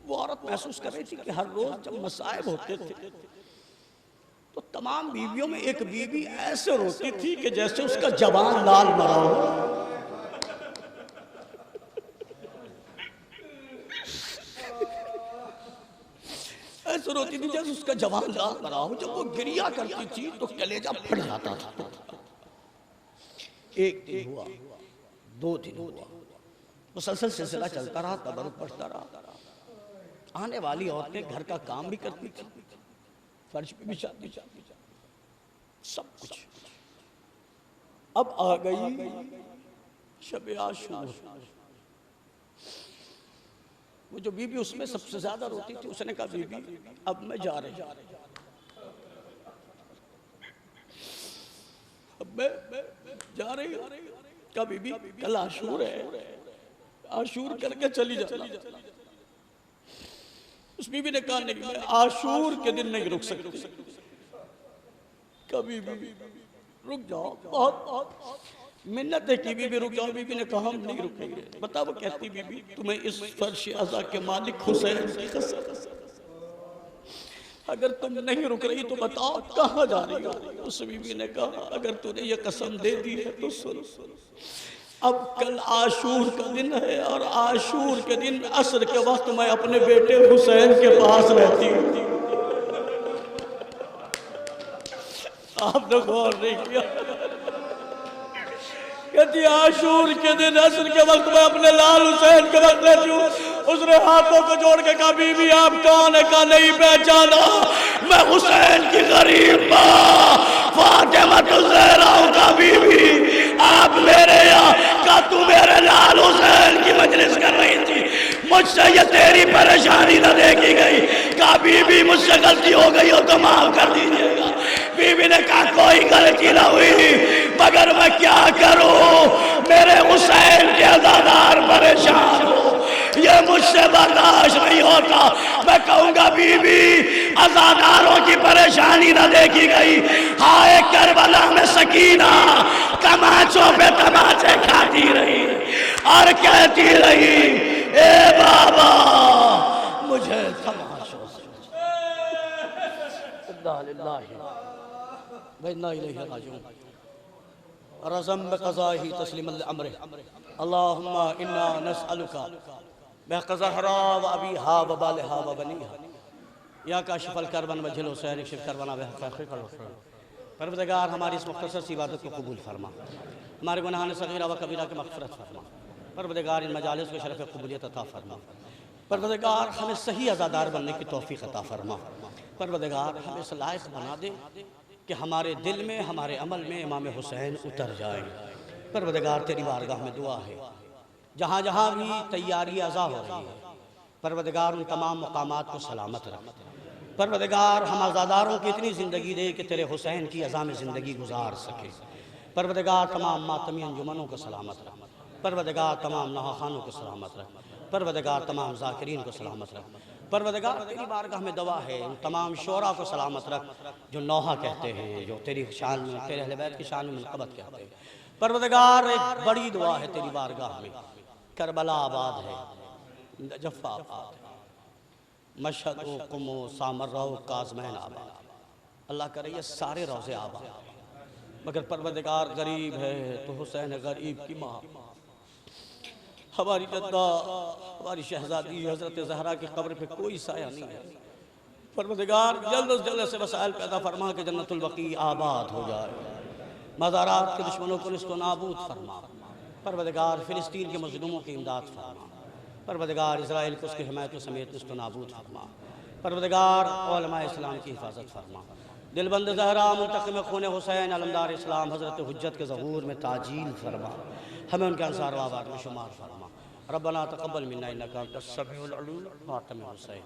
वो औरत महसूस कर रही थी कि हर रोज जब मसाइब होते थे तो तमाम बीवियों में एक बीवी ऐसे रोती थी कि जैसे उसका जवान लाल मरा हो। ऐसे रोती थी जैसे उसका जवान लाल मरा हो। जब वो गिरिया करती थी तो कलेजा फट जाता था। एक दिन हुआ, 2 दिन हुआ, मुसलसल सिलसिला चलता रहा, तबरुक बढ़ता रहा। आने वाली औरतें घर का काम भी करती थी, फर्श पे भी बिछाती सब कुछ। अब आ गई शब आशूर। वो जो बीबी उसमें सबसे ज्यादा रोती थी, उसने कहा बीबी अब मैं जा रही, अब मैं जा रही। कहा बीबी कल आशूर है, आशूर करके चली जाना। उस बीबी ने कहा नहीं, मैं आशूर के दिन नहीं रुक सकती। कभी भी रुक जाओ, बहुत मिन्नतें की बीबी रुक जाओ। बीबी ने कहा हम नहीं रुकेंगे। बता वो कहती बीबी तुम्हें इस फर्श अज़ा के मालिक हुसैन की कसम, अगर तुम नहीं रुक रही तो बताओ कहाँ जा रही हो। उस बीबी ने कहा अगर तूने ये कसम दे दी है तो सुन, अब कल आशूर का दिन है और आशूर के दिन असर के वक्त मैं अपने बेटे हुसैन के पास रहती हूँ। आपने गौर नहीं किया, कहती आशूर के दिन असर के वक्त मैं अपने लाल हुसैन के वक्त रहती हूँ। उसने हाथों को जोड़ के कहा बीबी आप कौन है? का नहीं पहचाना, मैं हुसैन की गरीब माँ फातिमा ज़हरा का बीबी। आप मेरे यहाँ का तू मेरे लाल हुसैन की मजलिस कर रही थी, मुझसे ये तेरी परेशानी न देखी गई। कहा बीबी मुझसे गलती हो गई हो तो माफ कर दीजिएगा। बीबी ने कहा कोई गलती ना हुई, मगर मैं क्या करूं, मेरे हुसैन के अज़ादार परेशान हो, ये मुझसे बर्दाश्त नहीं होता। मैं कहूंगा बीबी अज़ादारों की परेशानी न देखी गई। हाय करबला में सकीना तमाचों पे तमाचे खाती रही और कहती रही ए बाबा मुझे तमाशों से रज़म बक़ज़ाही तस्लीम अल-अम्र अल्लाहुम्मा इन्ना नस्अलुका बिक़ज़हरा व अबीहा व बालिहा व बनीहा या काशिफ़ल करबन व जिल हुसैन शिफ़ करबना बिहक़। परवरदिगार हमारी इस मुख़्तसर सी इबादत को कबूल फरमा, हमारे गुनाह सग़ीरा व कबीरा की मग़फ़िरत फरमा। परवरदिगार इन मजालिस को शरफ़ क़बूलियत अता फरमा। परवरदिगार हमें सही अज़ादार बनने की तौफ़ीक़ अता फरमा। परवरदिगार हमें इस लायक़ बना दे कि हमारे दिल में हमारे अमल में इमाम हुसैन उतर जाए। परवरदिगार तेरी बारगाह में दुआ है जहाँ जहाँ भी तैयारी अज़ा हो रही है, परवरदिगार उन तमाम मकामात को सलामत रख। परवरदिगार हम आज़ादारों की इतनी ज़िंदगी दे कि तेरे हुसैन की अज़ा में ज़िंदगी गुजार सके। परवरदिगार तमाम मातमी अंजुमनों को सलामत रख। परवरदिगार तमाम नहाखानों को सलामत रख। परवरदिगार तमाम ज़ाकिरीन को सलामत रख। परवरदिगार तेरी बारगाह में दवा है उन तमाम शोरा को सलामत रख जो नौहा कहते हैं, जो तेरी शान में, तेरे अहले बैत की शान में मनक़बत कहते हैं। परवरदिगार एक बड़ी दुआ है तेरी बारगाह में, करबला आबाद है, नजफ़ आबाद है, मशहद व कुमो सामर्रा व काज़मैन आबाद। अल्लाह करे ये सारे रोज़े आबाद, मगर परवरदिगार गरीब है तो हुसैन गरीब की माँ। हमारी जद्दा हमारी शहजादी हज़रत ज़हरा की कब्र पे कोई साया नहीं है। परवरदिगार जल्द से जल्द से वसाइल पैदा फरमा के जन्नतुल बक़ी आबाद हो जाए। मज़ारात के दुश्मनों को निस्तो नाबूद फरमा। परवरदिगार फ़िलिस्तीन के मज़लूमों की इमदाद फरमा। परवरदिगार इज़राइल को उसकी हिमायत समेत निस्तो नाबूद फरमा। परवरदिगार उलमाए इस्लाम की हिफाजत फरमा। दिलबंद ज़हरा मुंतक़िम खून हुसैन अलमदार इस्लाम हज़रत हुज्जत के ज़हूर में ताजील फरमा, हमें उनके अंसार वाबार में शुमार फरमा। रब्बना तक़ब्बल मिन्ना इन्नका अंतस समीउल अलीम। मातम हुसैन।